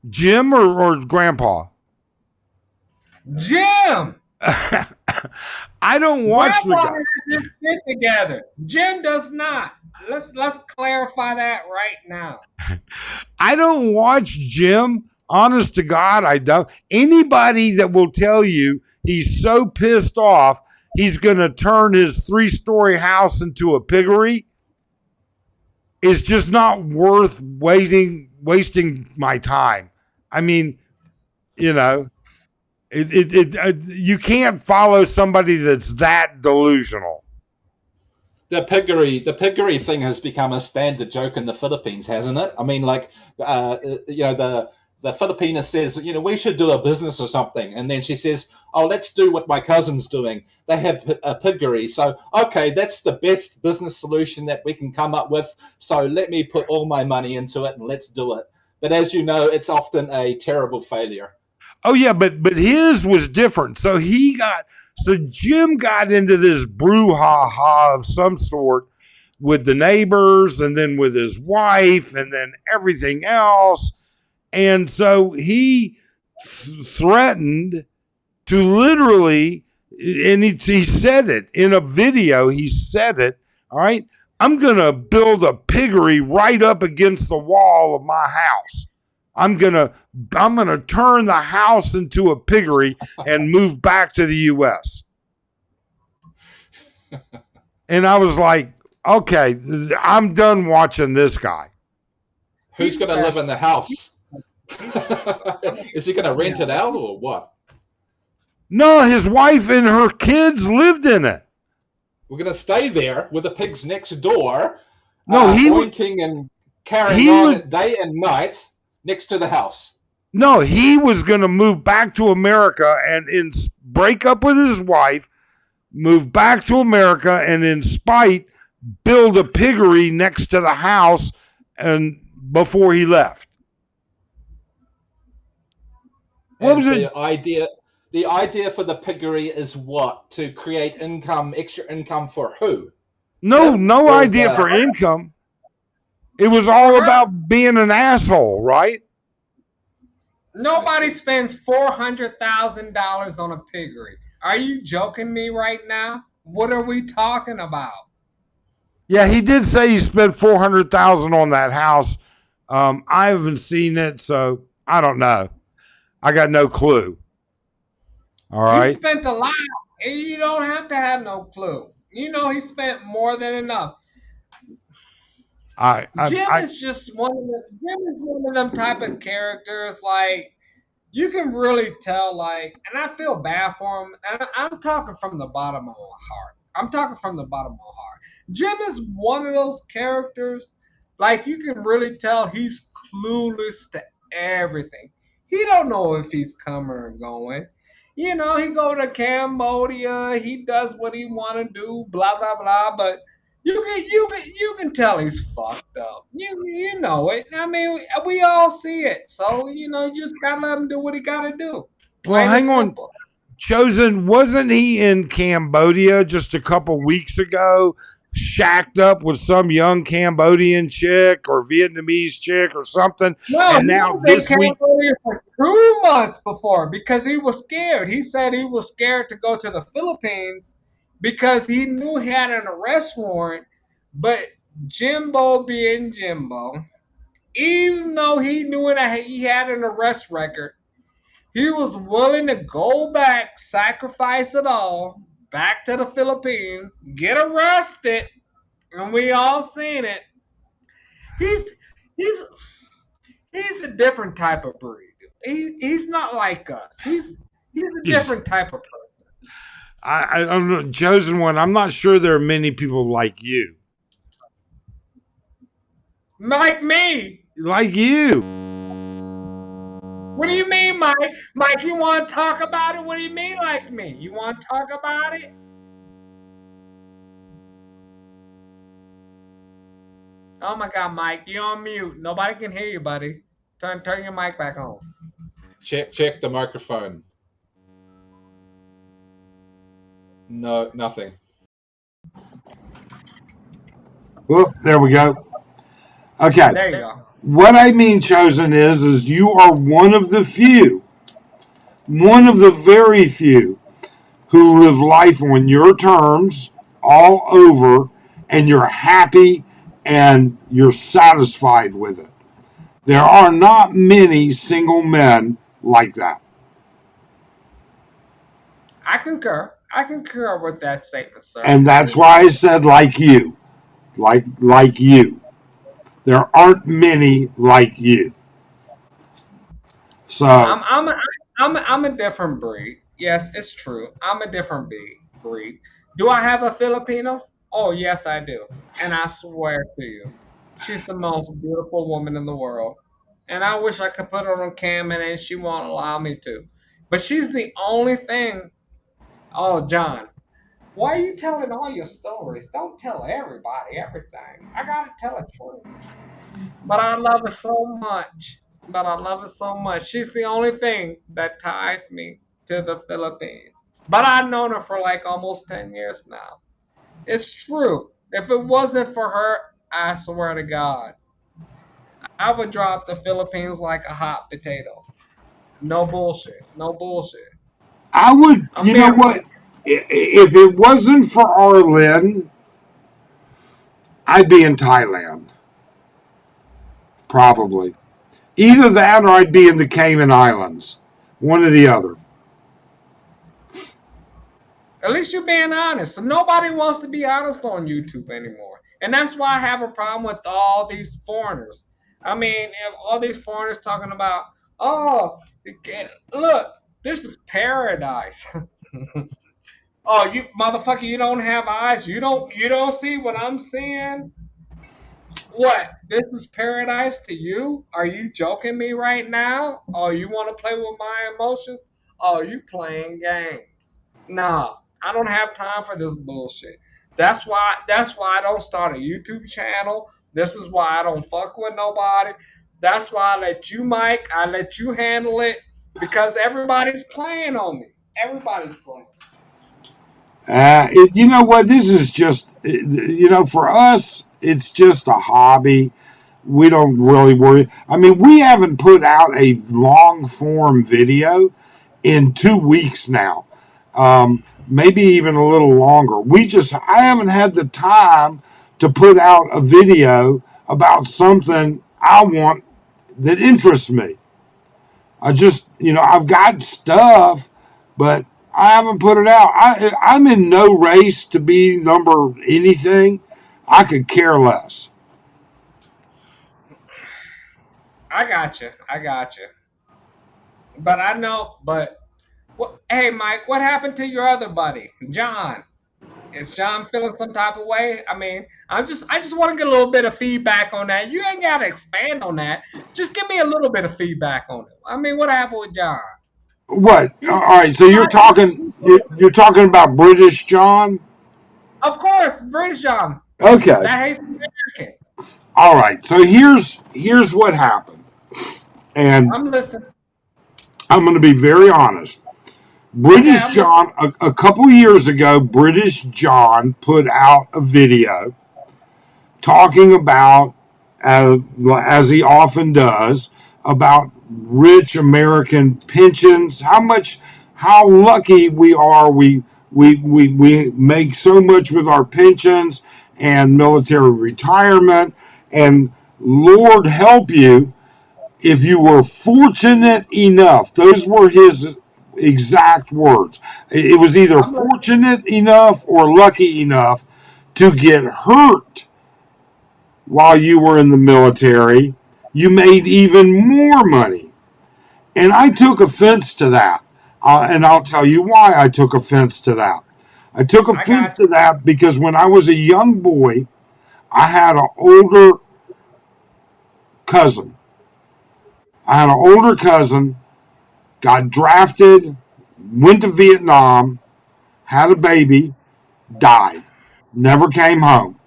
Jim or Grandpa? Jim! I don't watch Grandpa the guy. has shit together. Jim does not. Let's clarify that right now. I don't watch Jim. Honest to God, I don't. Anybody that will tell you he's so pissed off he's going to turn his 3-story house into a piggery is just not worth wasting my time. I mean, you can't follow somebody that's that delusional. The piggery thing has become a standard joke in the Philippines, hasn't it? I mean, like, the Filipina says, we should do a business or something. And then she says, oh, let's do what my cousin's doing. They have a piggery. So, okay, that's the best business solution that we can come up with. So let me put all my money into it and let's do it. But as you know, it's often a terrible failure. Oh, yeah, but his was different. So Jim got into this brouhaha of some sort with the neighbors and then with his wife and then everything else. And so he threatened to literally, and he said it in a video, he said it, all right, I'm going to build a piggery right up against the wall of my house. I'm going to turn the house into a piggery and move back to the U.S. And I was like, okay, I'm done watching this guy. Who's going to live in the house? Is he going to rent it out or what? No, his wife and her kids lived in it. We're going to stay there with the pigs next door. No, he oinking and carrying on day and night next to the house. No, he was going to move back to America and break up with his wife, move back to America, and in spite build a piggery next to the house and before he left. What was it? The idea for the piggery is what? To create income, extra income for who? No idea for income. It was all about being an asshole, right? Nobody spends $400,000 on a piggery. Are you joking me right now? What are we talking about? Yeah, he did say he spent $400,000 on that house. I haven't seen it, so I don't know. I got no clue. All right. He spent a lot, and you don't have to have no clue. You know he spent more than enough. Jim is just one of the, Jim is one of them type of characters. Like you can really tell. Like, and I feel bad for him. And I'm talking from the bottom of my heart. I'm talking from the bottom of my heart. Jim is one of those characters. Like you can really tell he's clueless to everything. He don't know if he's coming or going. You know, he go to Cambodia. He does what he want to do. Blah blah blah. But you can tell he's fucked up. You know it. I mean, we all see it. So you know, you just gotta let him do what he gotta do. Well, hang on. Chosen, wasn't he in Cambodia just a couple weeks ago, shacked up with some young Cambodian chick or Vietnamese chick or something? No, and now this week, for 2 months before because he was scared. He said he was scared to go to the Philippines because he knew he had an arrest warrant. But Jimbo being Jimbo, even though he knew that he had an arrest record, he was willing to go back, sacrifice it all, back to the Philippines, get arrested, and we all seen it. He's he's he's a different type of breed. He's not like us. He's a different type of person. I don't know, chosen one. I'm not sure there are many people like you. Like me. Like you. What do you mean, Mike? Mike, you want to talk about it? What do you mean like me? You want to talk about it? Oh my God, Mike, you're on mute. Nobody can hear you, buddy. Turn your mic back on. Check the microphone. No, nothing. Well, there we go. Okay. There you go. What I mean, chosen, is you are one of the few, one of the very few who live life on your terms all over, and you're happy and you're satisfied with it. There are not many single men like that. I concur. I concur with that statement, sir. And that's why I said like you. Like you. There aren't many like you. So I'm a different breed. Yes, it's true. I'm a different breed. Do I have a Filipino? Oh, yes, I do. And I swear to you, she's the most beautiful woman in the world. And I wish I could put her on camera and she won't allow me to. But she's the only thing. Oh, John, why are you telling all your stories? Don't tell everybody everything. I gotta tell the truth. But I love her so much. She's the only thing that ties me to the Philippines. But I've known her for like almost 10 years now. It's true. If it wasn't for her, I swear to God, I would drop the Philippines like a hot potato. No bullshit. No bullshit. I would, you know what? If it wasn't for Arlen, I'd be in Thailand. Probably. Either that or I'd be in the Cayman Islands. One or the other. At least you're being honest. Nobody wants to be honest on YouTube anymore. And that's why I have a problem with all these foreigners. I mean, all these foreigners talking about, oh, look, this is paradise. Oh, you motherfucker, you don't have eyes. You don't see what I'm seeing? What? This is paradise to you? Are you joking me right now? Oh, you want to play with my emotions? Oh, you playing games. Nah, I don't have time for this bullshit. That's why I don't start a YouTube channel. This is why I don't fuck with nobody. That's why I let you, Mike, I let you handle it because everybody's playing on me. Everybody's playing. You know what? This is just for us, it's just a hobby. We don't really worry. I mean, we haven't put out a long form video in 2 weeks now, maybe even a little longer. I haven't had the time to put out a video about something I want that interests me. I've got stuff, but I haven't put it out. I'm in no race to be number anything. I could care less. I got you. I got you. But I know. But hey, Mike, what happened to your other buddy, John? Is John feeling some type of way? I mean, I just want to get a little bit of feedback on that. You ain't got to expand on that. Just give me a little bit of feedback on it. I mean, what happened with John? What? He, All right. So you're talking about British John? of course, British John. Okay. That hates Americans. All right. So here's what happened, and I'm listening. I'm going to be very honest. British Okay, I'm John, a couple years ago, British John put out a video talking about, as he often does, about rich American pensions, how lucky we are. We make so much with our pensions and military retirement. And Lord help you if you were fortunate enough. Those were his exact words. It was either I'm listening. fortunate enough or lucky enough to get hurt while you were in the military. You made even more money. And I took offense to that. And I'll tell you why I took offense to that. I took I offense got to that because when I was a young boy, I had an older cousin. Got drafted, went to Vietnam, had a baby, died, never came home.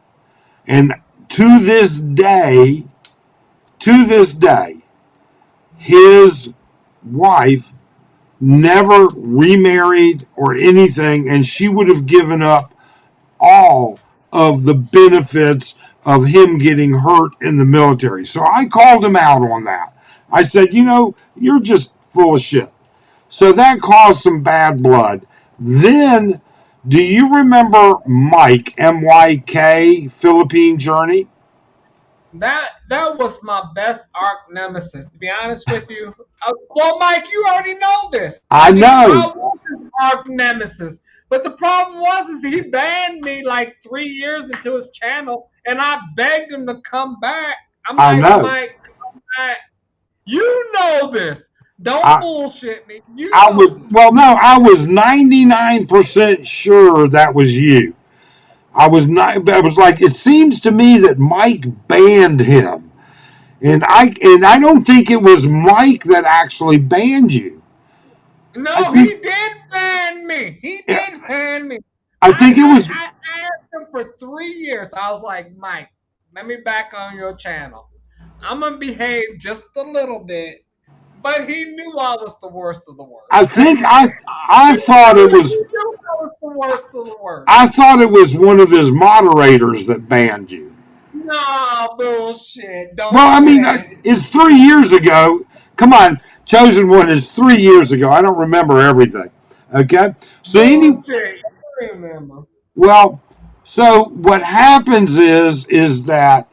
And to this day, his wife never remarried or anything, and she would have given up all of the benefits of him getting hurt in the military. So I called him out on that. I said, you're just full of shit. So that caused some bad blood. Then, do you remember Mike, MYK, Philippine Journey? that was my best arch nemesis. To be honest with you, well, Mike, you already know this. I I know. was his arch nemesis, but the problem is he banned me like 3 years into his channel, and I begged him to come back. I'm I like, know. Mike, come back. You know this. Don't I, bullshit me. You I know was, this. well, no, I was 99% sure that was you. I was like, it seems to me that Mike banned him. And I don't think it was Mike that actually banned you. I No, think he did ban me. He yeah, did ban me. I I, think it I, was I asked him for 3 years. I was like, Mike, let me back on your channel. I'm going to behave just a little bit. But he knew I was the worst of the I worst. think I thought it was He knew I was the worst of the worst. I thought it was one of his moderators that banned you. No, bullshit. Well, Don't I do mean, that. it's 3 years ago. Come on, Chosen One is 3 years ago. I don't remember everything. Okay, so Bullshit. I remember. well, so what happens is that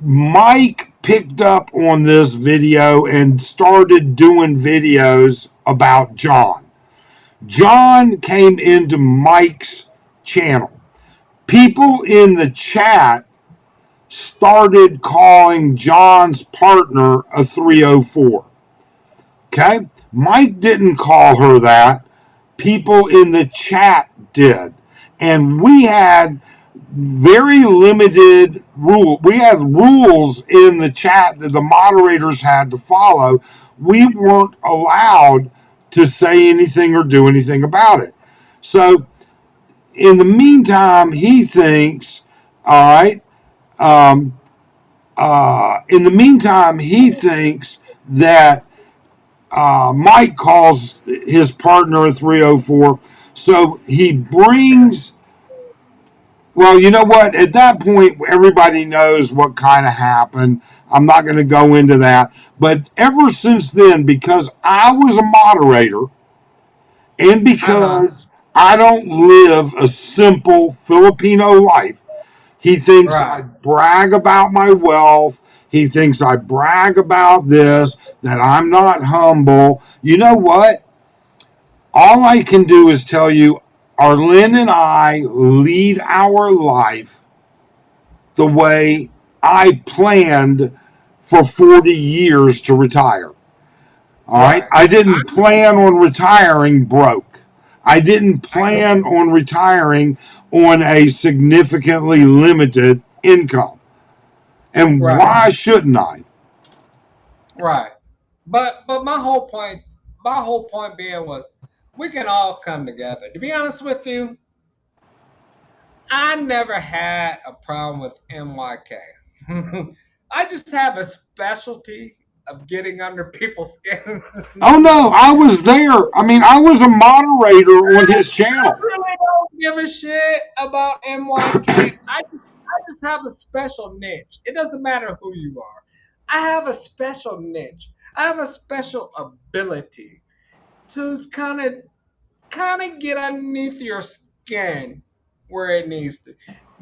Mike picked up on this video and started doing videos about John. John came into Mike's channel. People in the chat started calling John's partner a 304. Okay? Mike didn't call her that. People in the chat did. And we had very limited rule. We had rules in the chat that the moderators had to follow. We weren't allowed to say anything or do anything about it. So in the meantime, he thinks, all right, in the meantime, he thinks that Mike calls his partner a 304. So he brings Well, you know what? At that point, everybody knows what kind of happened. I'm not going to go into that. But ever since then, because I was a moderator and Uh-huh. because I don't live a simple Filipino life, he thinks I Right. brag about my wealth. He thinks I brag about this, that I'm not humble. You know what? All I can do is tell you, Arlen and I lead our life the way I planned for 40 years to retire. All right. Right. I I didn't plan on retiring broke. I didn't I can plan on retiring on a significantly limited income. And right. why shouldn't I? Right. But my whole point being was we can all come together. To be honest with you, I never had a problem with NYK. I just have a specialty of getting under people's skin. Oh no, I was there. I mean, I was a moderator on his I channel. really don't give a shit about NYK. I just have a special niche. It doesn't matter who you are. I have a special niche. I have a special ability to kind of get underneath your skin where it needs to.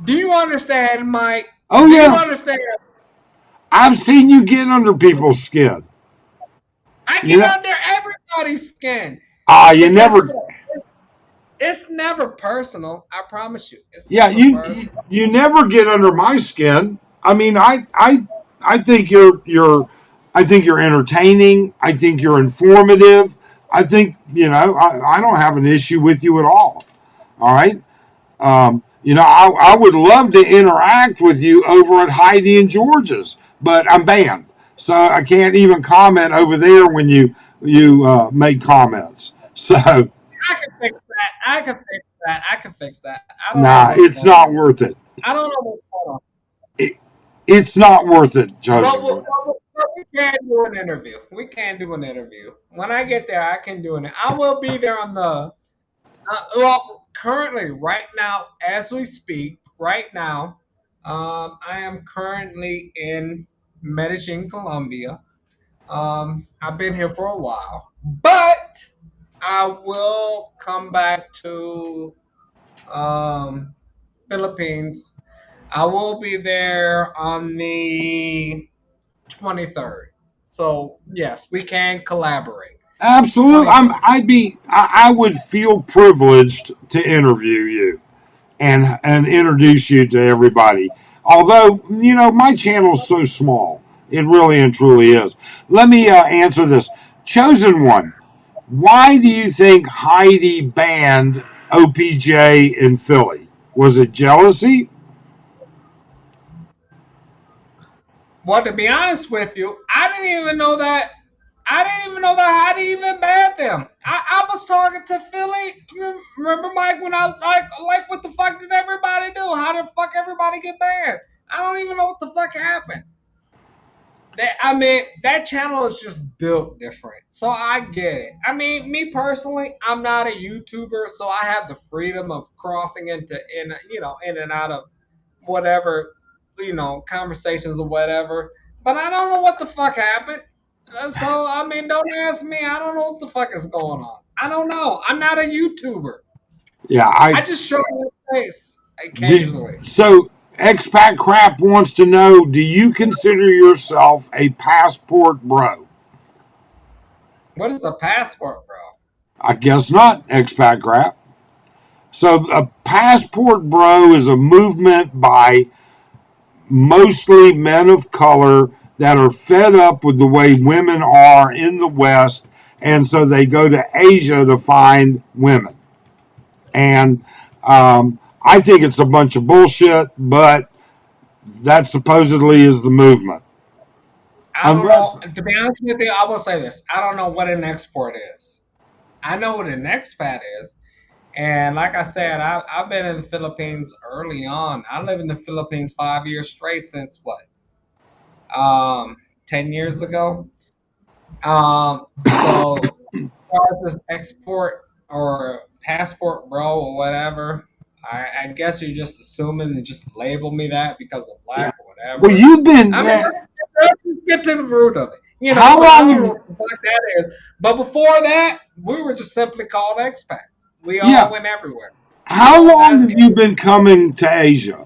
Do you understand, Mike? Oh Do you yeah, understand? I've seen you get under people's skin. I You get know, under everybody's skin. you But guess never. what? It's never personal. I promise you. It's Yeah, never personal. you never get under my skin. I mean, I think I think you're entertaining. I think you're informative. I think I don't have an issue with you at all. All right. I would love to interact with you over at Heidi and George's, but I'm banned, so I can't even comment over there when you make comments. So I can fix that. I can fix that. I can fix that. I don't know nah, what's it's going not on. worth it. I don't know what's going on. it it's not worth it, But, Chosen we- One. but we can do an interview. We can do an interview. When I get there, I can do it. I will be there on the. Well, currently, right now, as we speak, right now, I am currently in Medellin, Colombia. I've been here for a while, but I will come back to um, Philippines. I will be there on the 23rd. So yes, we can collaborate. Absolutely, 23rd. I would feel privileged to interview you and introduce you to everybody. Although my channel's so small, it really and truly is. Let me answer this. Chosen One, why do you think Heidi banned OPJ in Philly? Was it jealousy? Well, to be honest with you, I didn't even know that. I didn't even know that Heidi even banned them. I was talking to Philly. Remember, Mike, when I was like, what the fuck did everybody do? How the fuck everybody get banned? I don't even know what the fuck happened. That channel is just built different. So I get it. I mean, me personally, I'm not a YouTuber, so I have the freedom of crossing in and out of whatever, conversations or whatever. But I don't know what the fuck happened. So I mean, don't ask me. I don't know what the fuck is going on. I don't know. I'm not a YouTuber. Yeah, I just show my face did. occasionally. So expat crap wants to know: do you consider yourself a passport bro? What is a passport, bro? I guess not, expat crap. So a passport bro is a movement by mostly men of color that are fed up with the way women are in the West, and so they go to Asia to find women. And I think it's a bunch of bullshit, but that supposedly is the movement. I don't Unless, know. To be honest with you, I will say this. I don't know what an export is. I know what an expat is. And like I said, I've been in the Philippines early on. I lived in the Philippines 5 years straight since what? 10 years ago. So as far as this export or passport bro or whatever, I guess you're just assuming and just label me that because I'm Yeah. black or whatever. Well, you've been. I mean, let's just get to the root of it. You know, How but I long don't have- know what the fuck that is. But before that, we were just simply called expats. We Yeah. all went everywhere. How You know, long that's- have you been coming to Asia?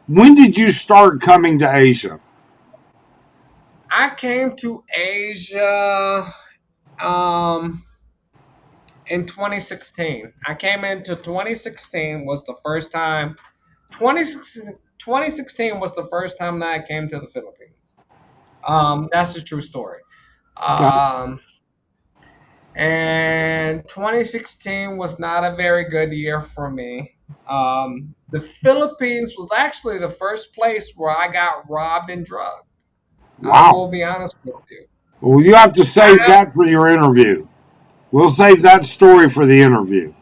When did you start coming to Asia? I came to Asia in 2016. I came into 2016 was the first time 2016 was the first time that I came to the Philippines. That's a true story. Um, and 2016 was not a very good year for me. The Philippines was actually the first place where I got robbed and drugged. I will Wow. be honest with you. Well, you have to save that for your interview. We'll save that story for the interview.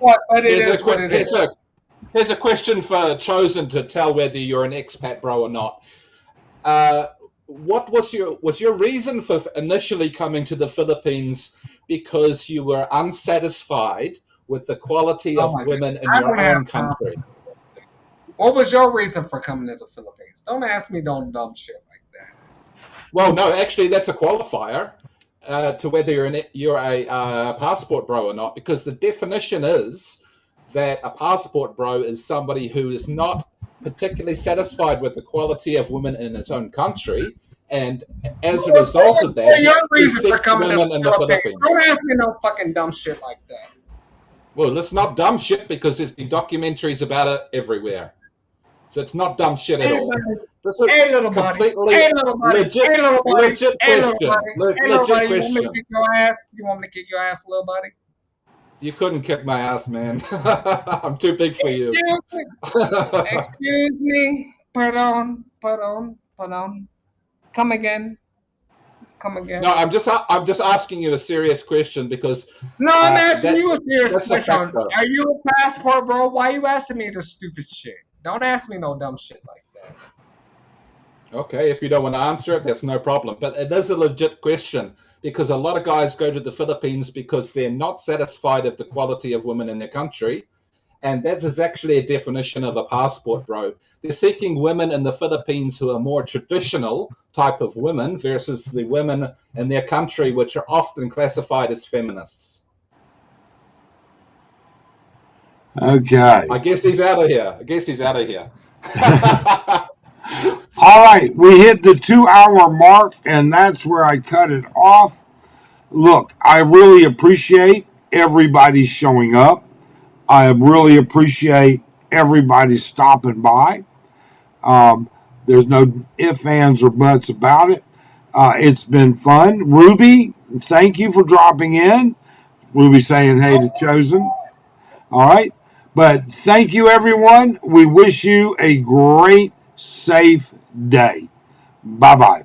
But it Here's a is what quick. it is. Here's a question for Chosen to tell whether you're an expat bro or not. What was your reason for initially coming to the Philippines? Because you were unsatisfied with the quality Oh of my women in I your don't have own country. What was your reason for coming to the Philippines? Don't ask me no dumb shit like that. Well, no, actually, that's a qualifier to whether you're a passport bro or not, because the definition is that a passport bro is somebody who is not particularly satisfied with the quality of women in his own country, and as a result of that, your he reason for seeks coming to women in the Philippines. Don't ask me no fucking dumb shit like that. Well, it's not dumb shit because there's been documentaries about it everywhere. So it's not dumb shit at all. This is Hey, little buddy. completely Hey, little buddy. legit, Hey, little buddy. legit Hey, little question. buddy. Hey, little buddy. Legit You want me to question. kick your ass? You want me to kick your ass, little buddy? You couldn't kick my ass, man. I'm too big for you. Excuse me. Pardon. Come again. No, I'm just asking you a serious question because No, I'm asking that's- you a serious that's a question. fact, though. Are you a passport, bro? Why you asking me this stupid shit? Don't ask me no dumb shit like that. Okay, if you don't want to answer it, that's no problem. But it is a legit question because a lot of guys go to the Philippines because they're not satisfied with the quality of women in their country. And that is actually a definition of a passport bro. They're seeking women in the Philippines who are more traditional type of women versus the women in their country, which are often classified as feminists. Okay. I guess he's out of here. All right. We hit the 2-hour mark, and that's where I cut it off. Look, I really appreciate everybody showing up. I really appreciate everybody stopping by. There's no ifs, ands, or buts about it. It's been fun. Ruby, thank you for dropping in. Ruby saying hey to Chosen. All right. But thank you, everyone. We wish you a great, safe day. Bye-bye.